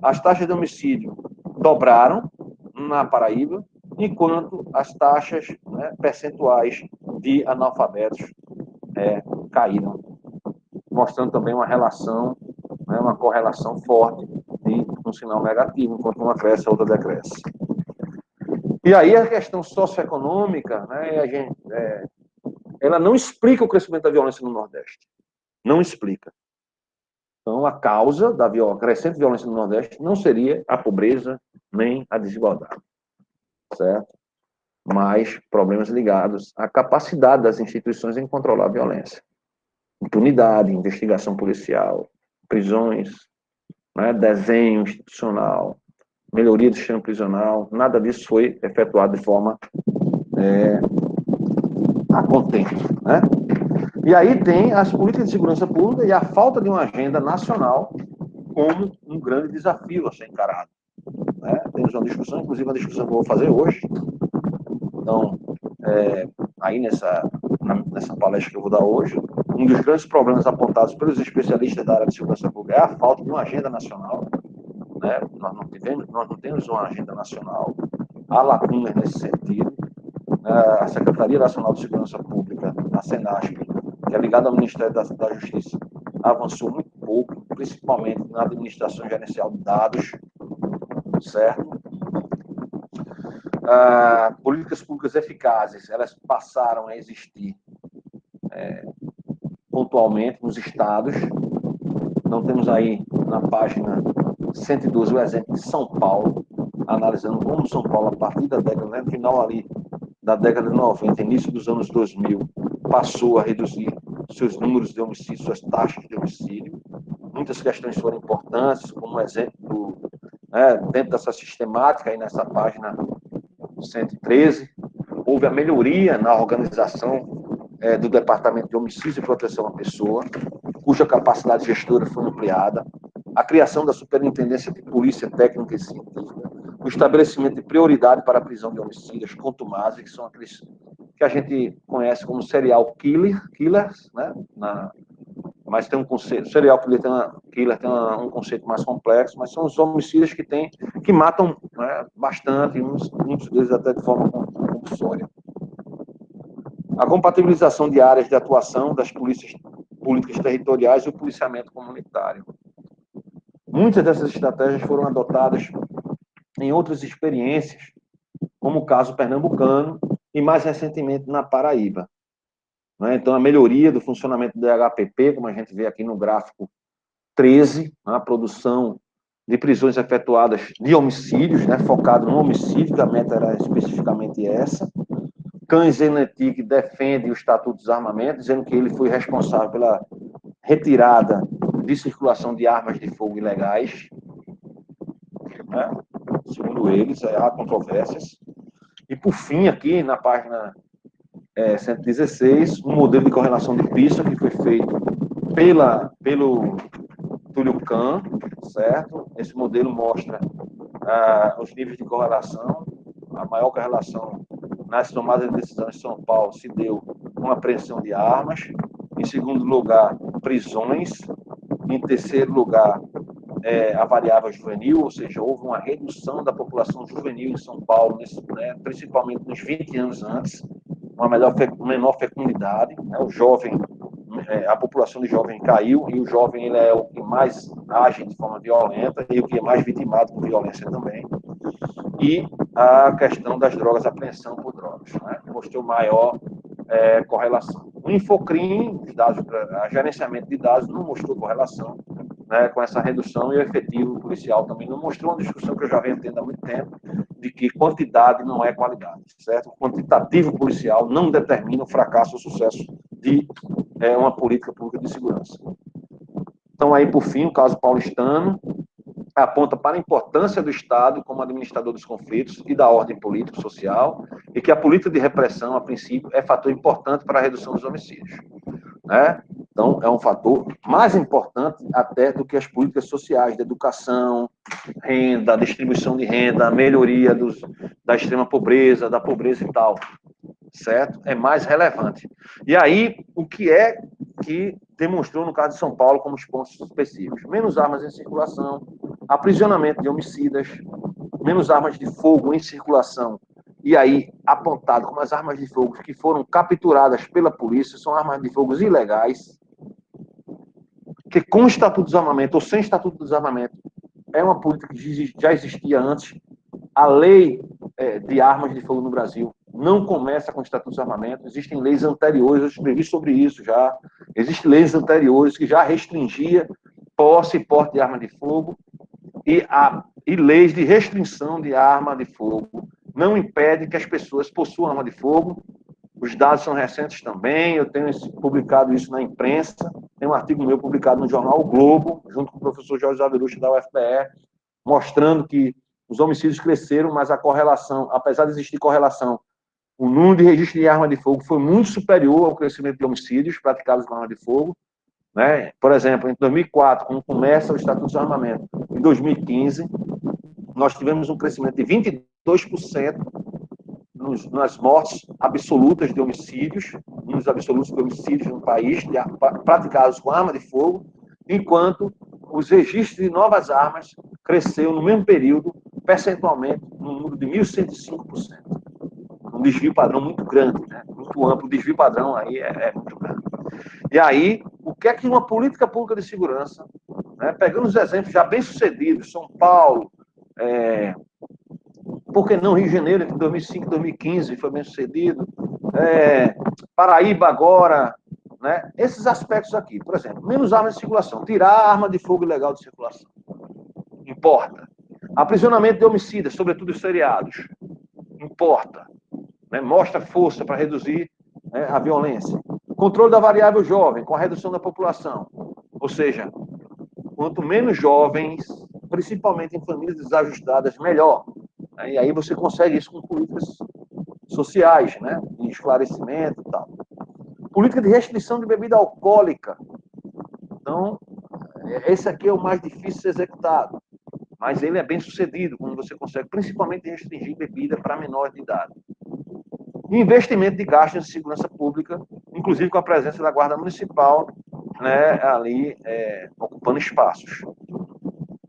S1: as taxas de homicídio dobraram na Paraíba, enquanto as taxas, né, percentuais de analfabetos caíram, mostrando também uma relação, né, uma correlação forte de um sinal negativo, enquanto uma cresce, a outra decresce. E aí a questão socioeconômica, né, ela não explica o crescimento da violência no Nordeste. Não explica. Então, a causa da crescente violência no Nordeste não seria a pobreza nem a desigualdade, certo? Mas problemas ligados à capacidade das instituições em controlar a violência. Impunidade, investigação policial, prisões, né, desenho institucional, melhoria do sistema prisional, nada disso foi efetuado de forma a contento, né? E aí tem as políticas de segurança pública e a falta de uma agenda nacional como um grande desafio a ser encarado, né? Temos uma discussão, inclusive uma discussão que eu vou fazer hoje. Então, aí nessa palestra que eu vou dar hoje, um dos grandes problemas apontados pelos especialistas da área de segurança pública é a falta de uma agenda nacional, né? Nós não temos uma agenda nacional, há lacunas nesse sentido. A Secretaria Nacional de Segurança Pública, a Senasp, que é ligada ao Ministério da Justiça, avançou muito pouco, principalmente na administração gerencial de dados, certo? Políticas públicas eficazes, elas passaram a existir pontualmente nos estados. Então, temos aí na página 112 o exemplo de São Paulo, analisando como São Paulo, a partir da década, né, no final ali da década de 90, início dos anos 2000, passou a reduzir seus números de homicídio, suas taxas de homicídio. Muitas questões foram importantes, como exemplo, dentro dessa sistemática, aí nessa página 113, houve a melhoria na organização do Departamento de Homicídio e Proteção à Pessoa, cuja capacidade gestora foi ampliada, a criação da Superintendência de Polícia Técnica e Científica, o estabelecimento de prioridade para a prisão de homicidas contumazes, que são aqueles que a gente conhece como serial killers, né? Mas tem um conceito, serial killer tem um conceito mais complexo, mas são os homicidas que matam, né, bastante, muitos deles até de forma compulsória. A compatibilização de áreas de atuação das polícias públicas territoriais e o policiamento comunitário. Muitas dessas estratégias foram adotadas em outras experiências, como o caso pernambucano e, mais recentemente, na Paraíba. Então, a melhoria do funcionamento do DHPP, como a gente vê aqui no gráfico 13, a produção de prisões efetuadas de homicídios, né, focado no homicídio, que a meta era especificamente essa. Cães Enetic defende o Estatuto dos Armamentos, dizendo que ele foi responsável pela retirada de circulação de armas de fogo ilegais, né? Segundo eles, há controvérsias. E, por fim, aqui na página 116, um modelo de correlação de pista que foi feito pelo Túlio Kahn, certo? Esse modelo mostra os níveis de correlação. A maior correlação nas tomadas de decisão em São Paulo se deu com a apreensão de armas. Em segundo lugar, prisões. Em terceiro lugar, a variável juvenil, ou seja, houve uma redução da população juvenil em São Paulo, principalmente nos 20 anos antes, uma menor fecundidade, né? O jovem, a população de jovem caiu, e o jovem ele é o que mais age de forma violenta e o que é mais vitimado por violência também. E a questão das drogas, apreensão por drogas, né? Mostrou maior correlação. O Infocrim, os dados, a gerenciamento de dados não mostrou correlação, né, com essa redução, e o efetivo policial também não mostrou. Uma discussão que eu já venho tendo há muito tempo, de que quantidade não é qualidade, certo? O quantitativo policial não determina o fracasso ou sucesso de uma política pública de segurança. Então, aí, por fim, o caso paulistano aponta para a importância do Estado como administrador dos conflitos e da ordem político-social, e que a política de repressão, a princípio, é fator importante para a redução dos homicídios, né? Então, é um fator mais importante até do que as políticas sociais de educação, renda, distribuição de renda, melhoria da extrema pobreza, da pobreza e tal, certo? É mais relevante. E aí, o que é que demonstrou no caso de São Paulo como os pontos específicos? Menos armas em circulação, aprisionamento de homicidas, menos armas de fogo em circulação, e aí apontado como as armas de fogo que foram capturadas pela polícia são armas de fogo ilegais, que com o Estatuto do Desarmamento ou sem Estatuto do Desarmamento é uma política que já existia antes. A lei de armas de fogo no Brasil não começa com o Estatuto do Desarmamento, existem leis anteriores, eu escrevi sobre isso já, existem leis anteriores que já restringia posse e porte de arma de fogo, e leis de restrição de arma de fogo não impedem que as pessoas possuam arma de fogo. Os dados são recentes também, eu tenho publicado isso na imprensa, tem um artigo meu publicado no jornal O Globo, junto com o professor Jorge Zaverucci da UFPE, mostrando que os homicídios cresceram, mas a correlação, apesar de existir correlação o número de registros de arma de fogo foi muito superior ao crescimento de homicídios praticados com arma de fogo, né? Por exemplo, em 2004, quando começa o Estatuto de Armamento, em 2015, nós tivemos um crescimento de 22% nas mortes absolutas de homicídios, nos absolutos de homicídios no país, praticados com arma de fogo, enquanto os registros de novas armas cresceu no mesmo período, percentualmente, no número de 1.105%. Um desvio padrão muito grande, né? Muito amplo. O desvio padrão aí é muito grande. E aí, o que é que uma política pública de segurança, né, pegando os exemplos já bem-sucedidos, São Paulo, por que não Rio de Janeiro, entre 2005 e 2015 foi bem-sucedido, Paraíba agora, né? Esses aspectos aqui, por exemplo, menos armas de circulação, tirar a arma de fogo ilegal de circulação, importa. Aprisionamento de homicidas, sobretudo os seriados, importa, né? Mostra força para reduzir, né, a violência. Controle da variável jovem, com a redução da população, ou seja, quanto menos jovens, principalmente em famílias desajustadas, melhor. E aí você consegue isso com políticas sociais, né? De esclarecimento e tal. Política de restrição de bebida alcoólica. Então, esse aqui é o mais difícil de ser executado, mas ele é bem sucedido, quando você consegue, principalmente, restringir bebida para menores de idade. Investimento de gastos em segurança pública, inclusive com a presença da Guarda Municipal, né, ali ocupando espaços.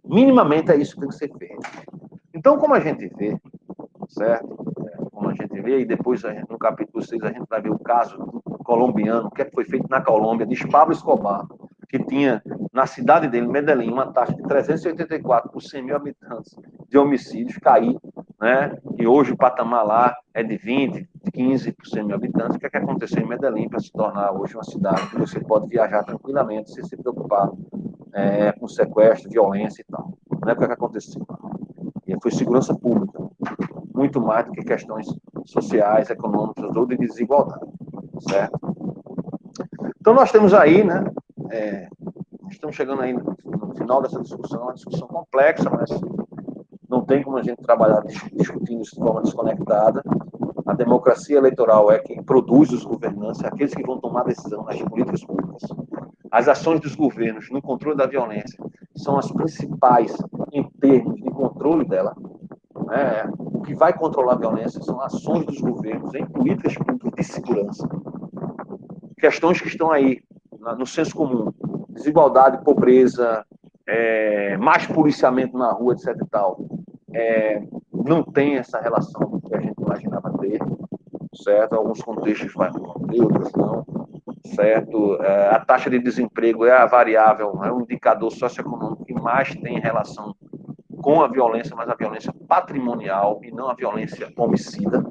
S1: Minimamente é isso que tem que ser feito. Então, como a gente vê, certo? Como a gente vê, e depois no capítulo 6 a gente vai ver o caso colombiano, o que foi feito na Colômbia, de Pablo Escobar, que tinha na cidade dele, Medellín, uma taxa de 384 por 100 mil habitantes de homicídios, cair, né? E hoje o patamar lá é de 20, 15 por 100 mil habitantes. O que é que aconteceu em Medellín para se tornar hoje uma cidade que você pode viajar tranquilamente, sem se preocupar com sequestro, violência e tal? Não é o que é que aconteceu. E foi segurança pública, muito mais do que questões sociais, econômicas ou de desigualdade, certo? Então nós temos aí, né, estamos chegando aí no final dessa discussão, uma discussão complexa, mas não tem como a gente trabalhar discutindo isso de forma desconectada. A democracia eleitoral é quem produz os governantes, é aqueles que vão tomar decisão nas políticas públicas. As ações dos governos no controle da violência são as principais em termos de controle dela. O que vai controlar a violência são ações dos governos em políticas públicas de segurança. Questões que estão aí no senso comum: desigualdade, pobreza, mais policiamento na rua, etc. e tal. Não tem essa relação que a gente imaginava ter, certo? Alguns contextos vai ter, outros não, certo? A taxa de desemprego é a variável, é um indicador socioeconômico que mais tem relação com a violência, mas a violência patrimonial e não a violência homicida,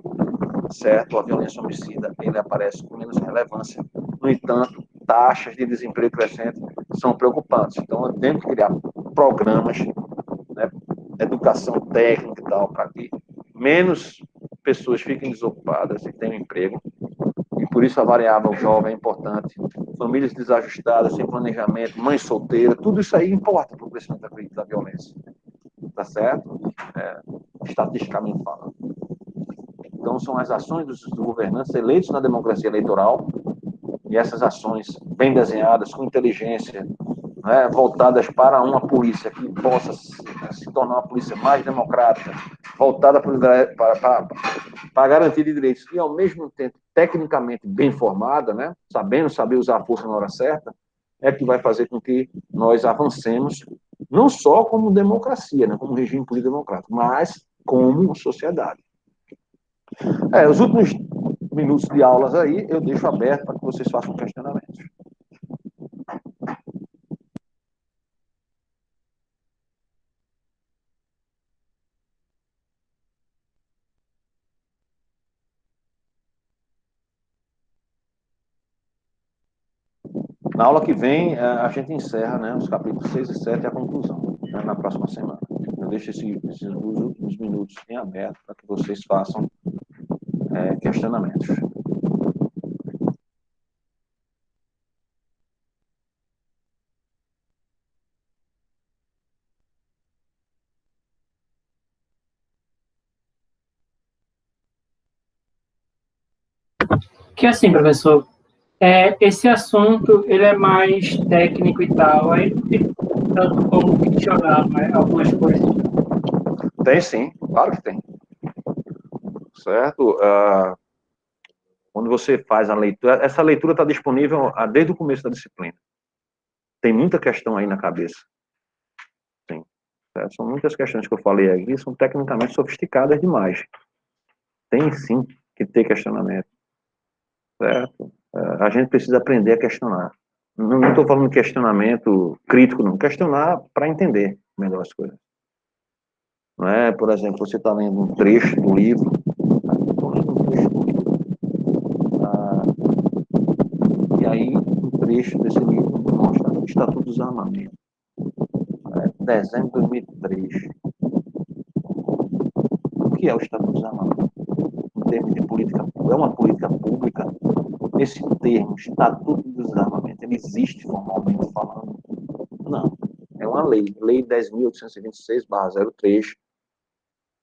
S1: certo? A violência homicida, ele aparece com menos relevância. No entanto, taxas de desemprego crescentes são preocupantes. Então, temos que criar programas, né, educação técnica e tal, para que menos pessoas fiquem desocupadas e tenham emprego. E por isso a variável jovem é importante. Famílias desajustadas, sem planejamento, mãe solteira, tudo isso aí importa para o crescimento da violência. Tá certo? Estatisticamente falando. Então, são as ações dos governantes eleitos na democracia eleitoral, e essas ações bem desenhadas, com inteligência, né, voltadas para uma polícia que possa se tornar uma polícia mais democrática, voltada para garantir de direitos e, ao mesmo tempo, tecnicamente bem formada, né, saber usar a força na hora certa, é que vai fazer com que nós avancemos, não só como democracia, né, como regime político democrático, mas como sociedade. Os últimos minutos de aulas aí, eu deixo aberto para que vocês façam questionamentos. Na aula que vem, a gente encerra, né, os capítulos 6 e 7 e a conclusão, né, na próxima semana. Eu deixo esses últimos minutos em aberto para que vocês façam questionamentos.
S2: Que assim, professor, esse assunto ele é mais técnico e tal, aí não tem tanto como questionar, né, algumas coisas.
S1: Tem sim, claro que tem. Certo? Quando você faz a leitura, essa leitura está disponível desde o começo da disciplina. Tem muita questão aí na cabeça. Sim. Certo? São muitas questões que eu falei aqui, são tecnicamente sofisticadas demais. Tem sim que ter questionamento. Certo? A gente precisa aprender a questionar. Não estou falando de questionamento crítico, não. Questionar para entender melhor as coisas. Não é, por exemplo, você está lendo um trecho do livro, e aí um trecho desse livro mostra o Estatuto dos Armamentos. Dezembro de 2003. O que é o Estatuto dos Armamentos? Em termos de política, é uma política pública. Esse termo, Estatuto dos Armamentos, ele existe formalmente falando? Não. É uma lei, Lei 10.826/03,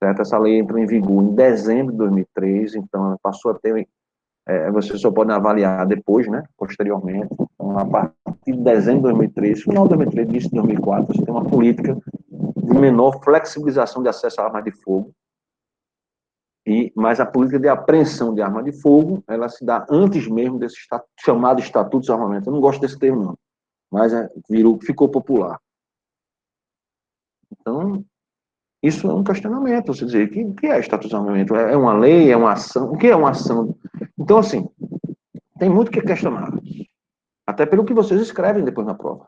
S1: certo? Essa lei entrou em vigor em dezembro de 2003, então ela passou a ter, você só pode avaliar depois, né, posteriormente. Então, a partir de dezembro de 2003, final de 2003, início de 2004, você tem uma política de menor flexibilização de acesso a armas de fogo, mas a política de apreensão de arma de fogo, ela se dá antes mesmo desse chamado Estatuto dos Armamentos. Eu não gosto desse termo, não, mas ficou popular. Então, isso é um questionamento. Você dizer, o que é Estatuto dos Armamentos? É uma lei? É uma ação? O que é uma ação? Então, assim, tem muito que questionar. Até pelo que vocês escrevem depois na prova.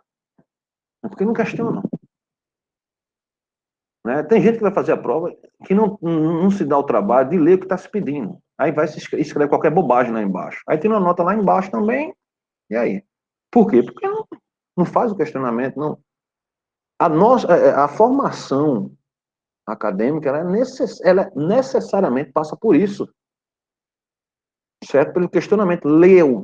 S1: É porque não questionam. Né? Tem gente que vai fazer a prova que não se dá o trabalho de ler o que está se pedindo. Aí vai se escrever qualquer bobagem lá embaixo. Aí tem uma nota lá embaixo também, e aí? Por quê? Porque não faz o questionamento, não. A formação acadêmica, ela necessariamente passa por isso. Certo? Pelo questionamento.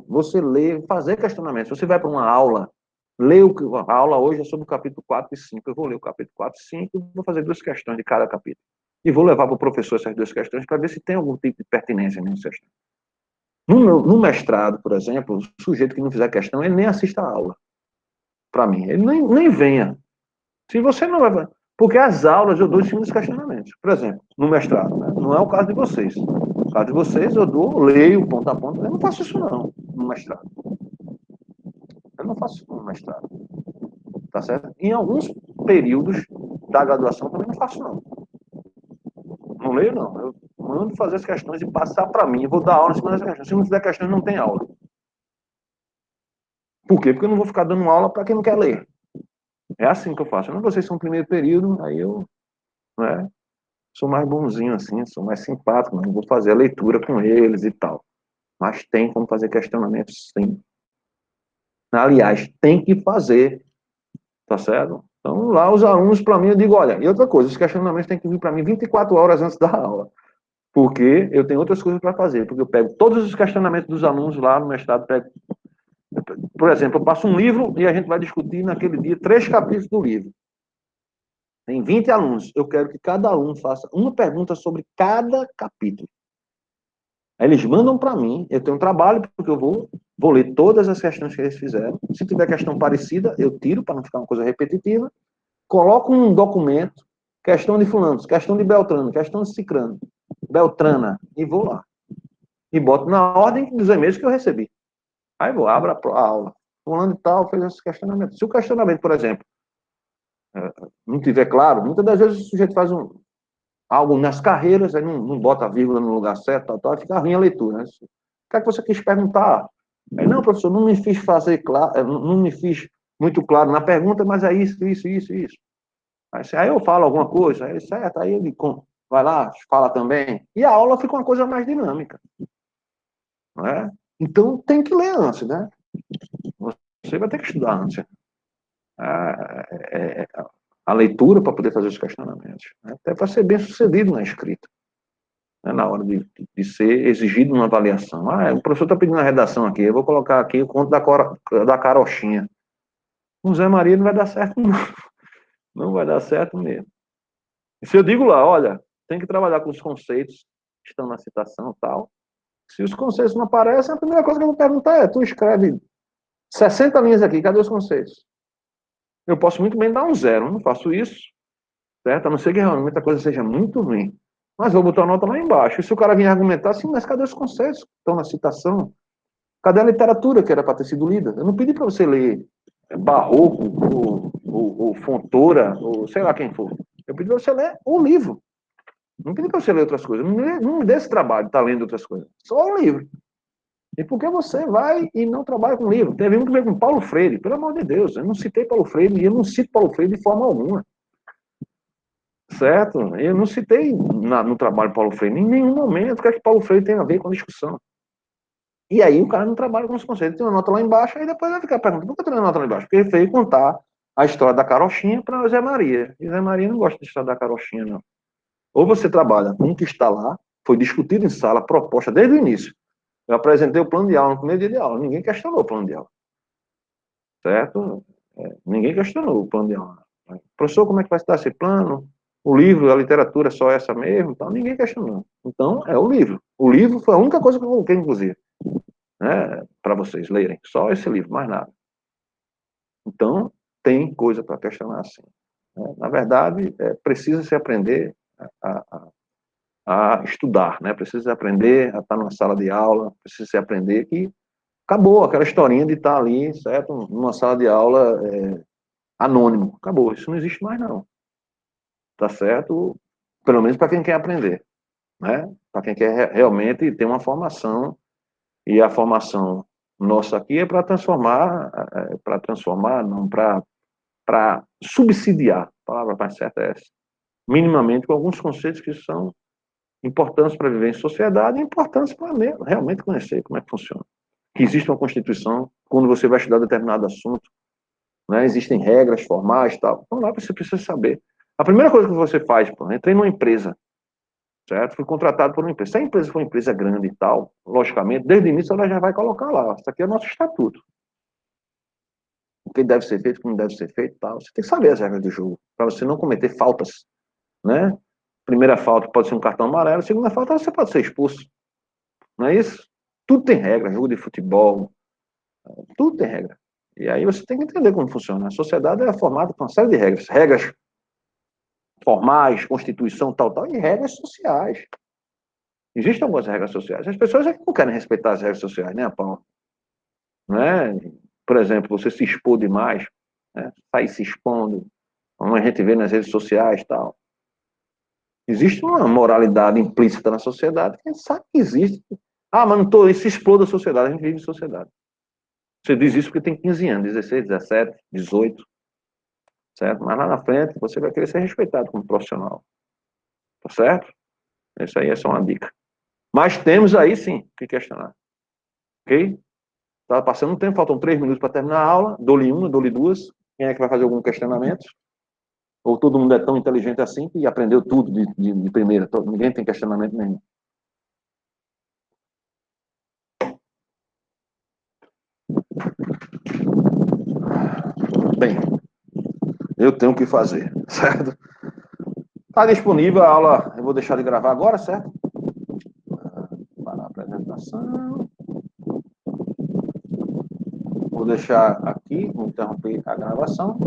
S1: Você lê, fazer questionamento. Se você vai para uma aula, a aula hoje é sobre o capítulo 4 e 5. Eu vou ler o capítulo 4 e 5 e vou fazer 2 questões de cada capítulo. E vou levar para o professor essas 2 questões para ver se tem algum tipo de pertinência nessa questão. No mestrado, por exemplo, o sujeito que não fizer questão, ele nem assista a aula. Para mim. Ele nem venha. Se você não vai. Porque as aulas eu dou em cima dos questionamentos. Por exemplo, no mestrado, né? Não é o caso de vocês. No caso de vocês, eu leio ponto a ponto. Eu não faço isso, não, no mestrado. Eu não faço isso no mestrado. Tá certo? Em alguns períodos da graduação também não faço, não. Não leio, não. Eu mando fazer as questões e passar para mim. Eu vou dar aula em cima dessas questões. Se não fizer questões, não tem aula. Por quê? Porque eu não vou ficar dando aula para quem não quer ler. É assim que eu faço. Não, vocês são primeiro período, aí eu, né, sou mais bonzinho assim, sou mais simpático, não vou fazer a leitura com eles e tal. Mas tem como fazer questionamento, sim. Aliás, tem que fazer, tá certo? Então, lá os alunos, para mim, eu digo, olha, e outra coisa, os questionamentos têm que vir para mim 24 horas antes da aula, porque eu tenho outras coisas para fazer, porque eu pego todos os questionamentos dos alunos lá no mestrado, por exemplo, eu passo um livro e a gente vai discutir naquele dia 3 capítulos do livro. Tem 20 alunos. Eu quero que cada aluno faça uma pergunta sobre cada capítulo. Aí eles mandam para mim, eu tenho um trabalho, porque eu vou ler todas as questões que eles fizeram. Se tiver questão parecida, eu tiro, para não ficar uma coisa repetitiva. Coloco um documento, questão de fulano, questão de Beltrano, questão de Cicrano, Beltrana, e vou lá. E boto na ordem dos e-mails que eu recebi. Aí vou, abro a aula. Fulano e tal fez esse questionamento. Se o questionamento, por exemplo, não tiver claro, muitas das vezes o sujeito faz algo nas carreiras, aí não bota a vírgula no lugar certo, tal, fica ruim a leitura. Né? O que é que você quis perguntar? Aí, não, professor, não me fiz fazer claro, não me fiz muito claro na pergunta, mas é isso. Aí eu falo alguma coisa, aí certo, aí ele vai lá, fala também, e a aula fica uma coisa mais dinâmica. Não é? Então tem que ler antes, né? Você vai ter que estudar antes. A leitura para poder fazer os questionamentos. Né? Até para ser bem sucedido na escrita. Né? Na hora de ser exigido uma avaliação. O professor está pedindo uma redação aqui, eu vou colocar aqui o conto da carochinha. Com Zé Maria não vai dar certo, não. Não vai dar certo mesmo. E se eu digo lá, olha, tem que trabalhar com os conceitos que estão na citação e tal, Se os conceitos não aparecem, a primeira coisa que eu vou perguntar é, tu escreve 60 linhas aqui, cadê os conceitos? Eu posso muito bem dar um 0, não faço isso, certo? A não ser que realmente a coisa seja muito ruim. Mas vou botar a nota lá embaixo. E se o cara vier argumentar assim, mas cadê os conceitos que estão na citação? Cadê a literatura que era para ter sido lida? Eu não pedi para você ler Barroco, ou Fontoura, ou sei lá quem for. Eu pedi para você ler o livro. Não pedi para você ler outras coisas. Não me dê esse trabalho de estar lendo outras coisas. Só o livro. E por que você vai e não trabalha com livro? Teve muito a ver com Paulo Freire. Pelo amor de Deus, eu não citei Paulo Freire e eu não cito Paulo Freire de forma alguma. Certo? Eu não citei no trabalho Paulo Freire em nenhum momento o que é que Paulo Freire tem a ver com a discussão. E aí o cara não trabalha com os conceitos. Tem uma nota lá embaixo, aí depois vai ficar perguntando, por que tem uma nota lá embaixo? Porque ele veio contar a história da carochinha para Zé Maria. E Zé Maria não gosta de história da carochinha, não. Ou você trabalha com o que está lá, foi discutido em sala, proposta desde o início. Eu apresentei o plano de aula no primeiro dia de aula. Ninguém questionou o plano de aula. Certo? Ninguém questionou o plano de aula. Professor, como é que vai se dar esse plano? O livro, a literatura é só essa mesmo? Então, ninguém questionou. Então, é o livro. O livro foi a única coisa que eu coloquei, inclusive, né, para vocês lerem. Só esse livro, mais nada. Então, tem coisa para questionar, sim. Na verdade, precisa se aprender a estudar, né? Precisa se aprender a estar numa sala de aula, precisa se aprender que acabou aquela historinha de estar ali, certo? Numa sala de aula anônimo. Acabou, isso não existe mais, não. Tá certo? Pelo menos para quem quer aprender, né? Para quem quer realmente ter uma formação, e a formação nossa aqui é para transformar, não para subsidiar, a palavra mais certa é essa, minimamente com alguns conceitos que são importantes para viver em sociedade e importantes para realmente conhecer como é que funciona. Que existe uma Constituição, quando você vai estudar determinado assunto, né, existem regras formais e tal. Então lá você precisa saber. A primeira coisa que você faz, pô, entrei numa empresa, certo? Fui contratado por uma empresa. Se a empresa for uma empresa grande e tal, logicamente, desde o início ela já vai colocar lá, isso aqui é o nosso estatuto. O que deve ser feito, o que não deve ser feito e tal. Você tem que saber as regras do jogo, para você não cometer faltas, né? Primeira falta pode ser um cartão amarelo, segunda falta você pode ser expulso. Não é isso? Tudo tem regra, jogo de futebol, tudo tem regra. E aí você tem que entender como funciona. A sociedade é formada por uma série de regras. Regras formais, constituição, tal, e regras sociais. Existem algumas regras sociais. As pessoas é que não querem respeitar as regras sociais, né, Paulo? Não é? Por exemplo, você se expor demais, né? Sair se expondo, como a gente vê nas redes sociais e tal. Existe uma moralidade implícita na sociedade que a gente sabe que existe. Ah, mas não estou, se expor da sociedade, a gente vive em sociedade. Você diz isso porque tem 15 anos, 16, 17, 18, certo? Mas lá na frente você vai querer ser respeitado como profissional, tá certo? Isso aí é só uma dica. Mas temos aí sim que questionar, ok? Tá passando um tempo, faltam 3 minutos para terminar a aula, dou-lhe uma, dou-lhe duas. Quem é que vai fazer algum questionamento? Ou todo mundo é tão inteligente assim que aprendeu tudo de primeira? Ninguém tem questionamento nenhum. Bem, eu tenho que fazer, certo? Está disponível a aula, eu vou deixar de gravar agora, certo? Para a apresentação. Vou deixar aqui, vou interromper a gravação.